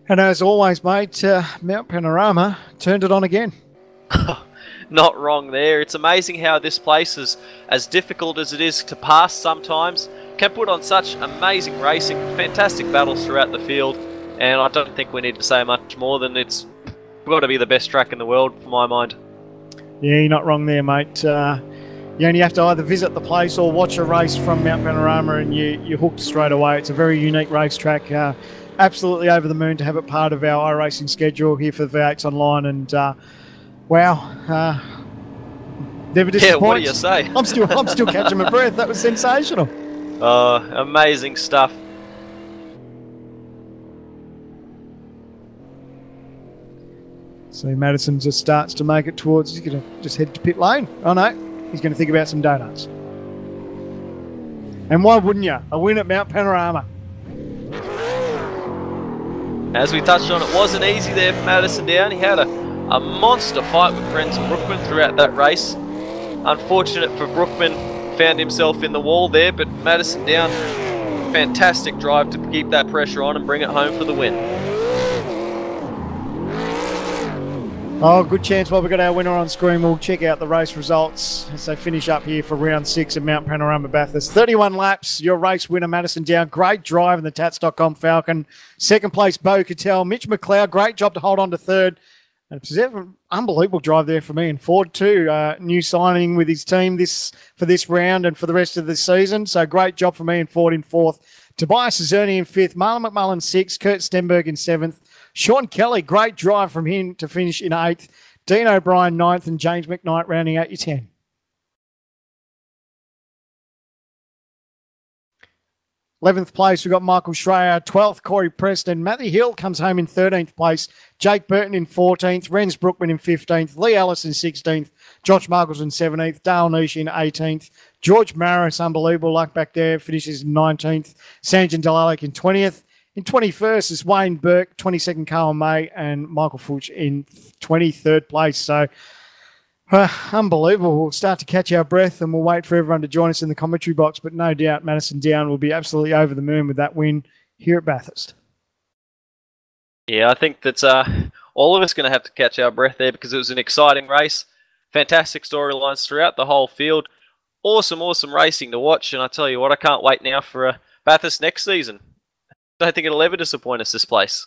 And as always, mate, Mount Panorama turned it on again. Not wrong there. It's amazing how this place is, as difficult as it is to pass sometimes, can put on such amazing racing, fantastic battles throughout the field, and I don't think we need to say much more than it's got to be the best track in the world for my mind. Yeah, you're not wrong there, mate. You only have to either visit the place or watch a race from Mount Panorama and you're hooked straight away. It's a very unique racetrack. Absolutely over the moon to have it part of our iRacing schedule here for the V8s Online. And wow, never disappoints. Yeah, what do you say? I'm still catching my breath. That was sensational. Oh, amazing stuff. So Madison just starts to make it towards, he's going to just head to pit lane. Oh no, he's going to think about some donuts. And why wouldn't you? A win at Mount Panorama. As we touched on, it wasn't easy there for Madison Down. He had a monster fight with friends Brookman throughout that race. Unfortunate for Brookman, found himself in the wall there, but Madison Down, fantastic drive to keep that pressure on and bring it home for the win. Oh, good chance while we've got our winner on screen. We'll check out the race results as they finish up here for round 6 at Mount Panorama Bathurst. 31 laps, your race winner, Madison Down. Great drive in the Tats.com Falcon. Second place, Bo Cattell. Mitch McLeod, great job to hold on to third. And it's an unbelievable drive there for me. And Ford too, new signing with his team for this round and for the rest of the season. So great job for me and Ford in 4th. Tobias Azerni in 5th. Marlon McMullen 6th. Kurt Stenberg in 7th. Sean Kelly, great drive from him to finish in 8th. Dean O'Brien 9th and James McKnight rounding out your 10. 11th place, we've got Michael Schreier. 12th, Corey Preston. Matthew Hill comes home in 13th place. Jake Burton in 14th. Renz Brookman in 15th. Lee Ellis in 16th. Josh Muggles in 17th. Dale Nish in 18th. George Maris, unbelievable luck back there, finishes in 19th. Sanjan Dalalik in 20th. In 21st is Wayne Burke, 22nd Carl May, and Michael Fuchs in 23rd place. So, unbelievable. We'll start to catch our breath and we'll wait for everyone to join us in the commentary box. But no doubt Madison Down will be absolutely over the moon with that win here at Bathurst. Yeah, I think that all of us going to have to catch our breath there because it was an exciting race. Fantastic storylines throughout the whole field. Awesome racing to watch. And I tell you what, I can't wait now for Bathurst next season. I don't think it'll ever disappoint us, this place.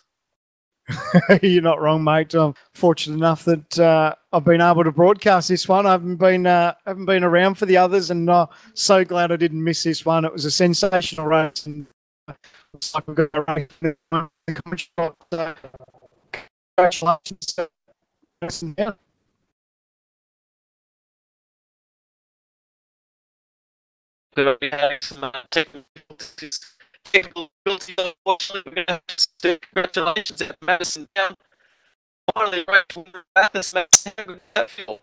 You're not wrong, mate. I'm fortunate enough that I've been able to broadcast this one. I haven't been around for the others, and so glad I didn't miss this one. It was a sensational race, and looks like we've got a race in the commentary box. Congratulations. We're having some technical difficulties, unfortunately. We're going to have to say congratulations at Madison Down. Finally, right from Bathurst, Madison Down. How did that feel?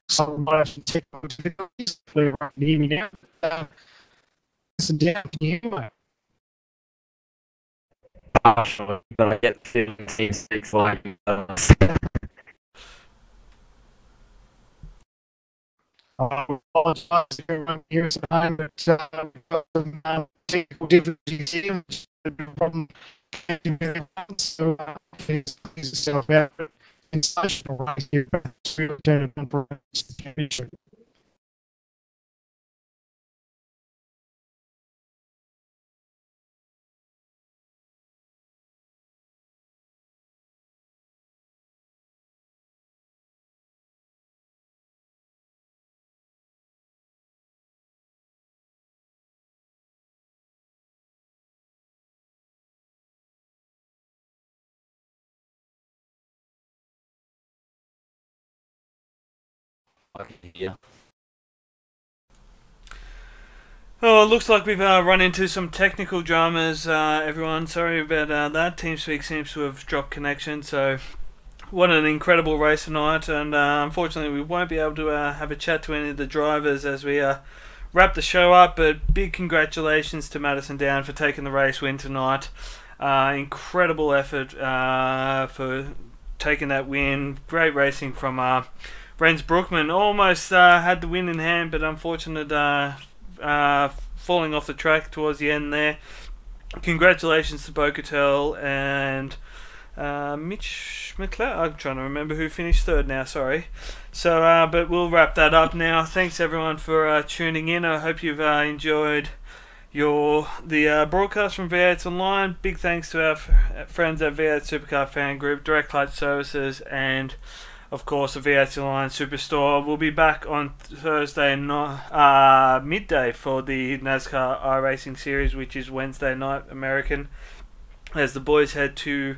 Some technical difficulties. Can you hear me now? Listen down. Can you hear me? Sure, but I get 17.6 like. I apologise to everyone here at home, but we've got some technical difficulties here, which is a problem. So please yourself out. Sensational race here. Championship. Yeah. Oh, it looks like we've run into some technical dramas, everyone. Sorry about that. TeamSpeak seems to have dropped connection, so what an incredible race tonight. And unfortunately, we won't be able to have a chat to any of the drivers as we wrap the show up. But big congratulations to Madison Down for taking the race win tonight. Incredible effort for taking that win. Great racing from Renz Brookman. Almost had the win in hand, but unfortunate falling off the track towards the end there. Congratulations to Bo Cattell and Mitch McLeod. I'm trying to remember who finished third now, sorry. So, but we'll wrap that up now. Thanks everyone for tuning in. I hope you've enjoyed the broadcast from V8 Online. Big thanks to our friends at V8 Supercar Fan Group, Direct Clutch Services, and of course the V8 Online Superstore. We'll be back on Thursday midday for the NASCAR iRacing Series, which is Wednesday night American, as the boys head to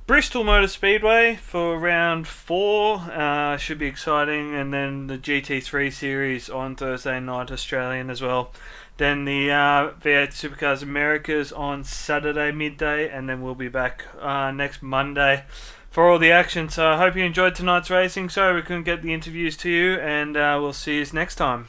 Bristol Motor Speedway for round 4. Should be exciting. And then the GT3 Series on Thursday night Australian as well. Then the V8 Supercars Americas on Saturday midday, and then we'll be back next Monday for all the action. So I hope you enjoyed tonight's racing. Sorry we couldn't get the interviews to you, and we'll see you next time.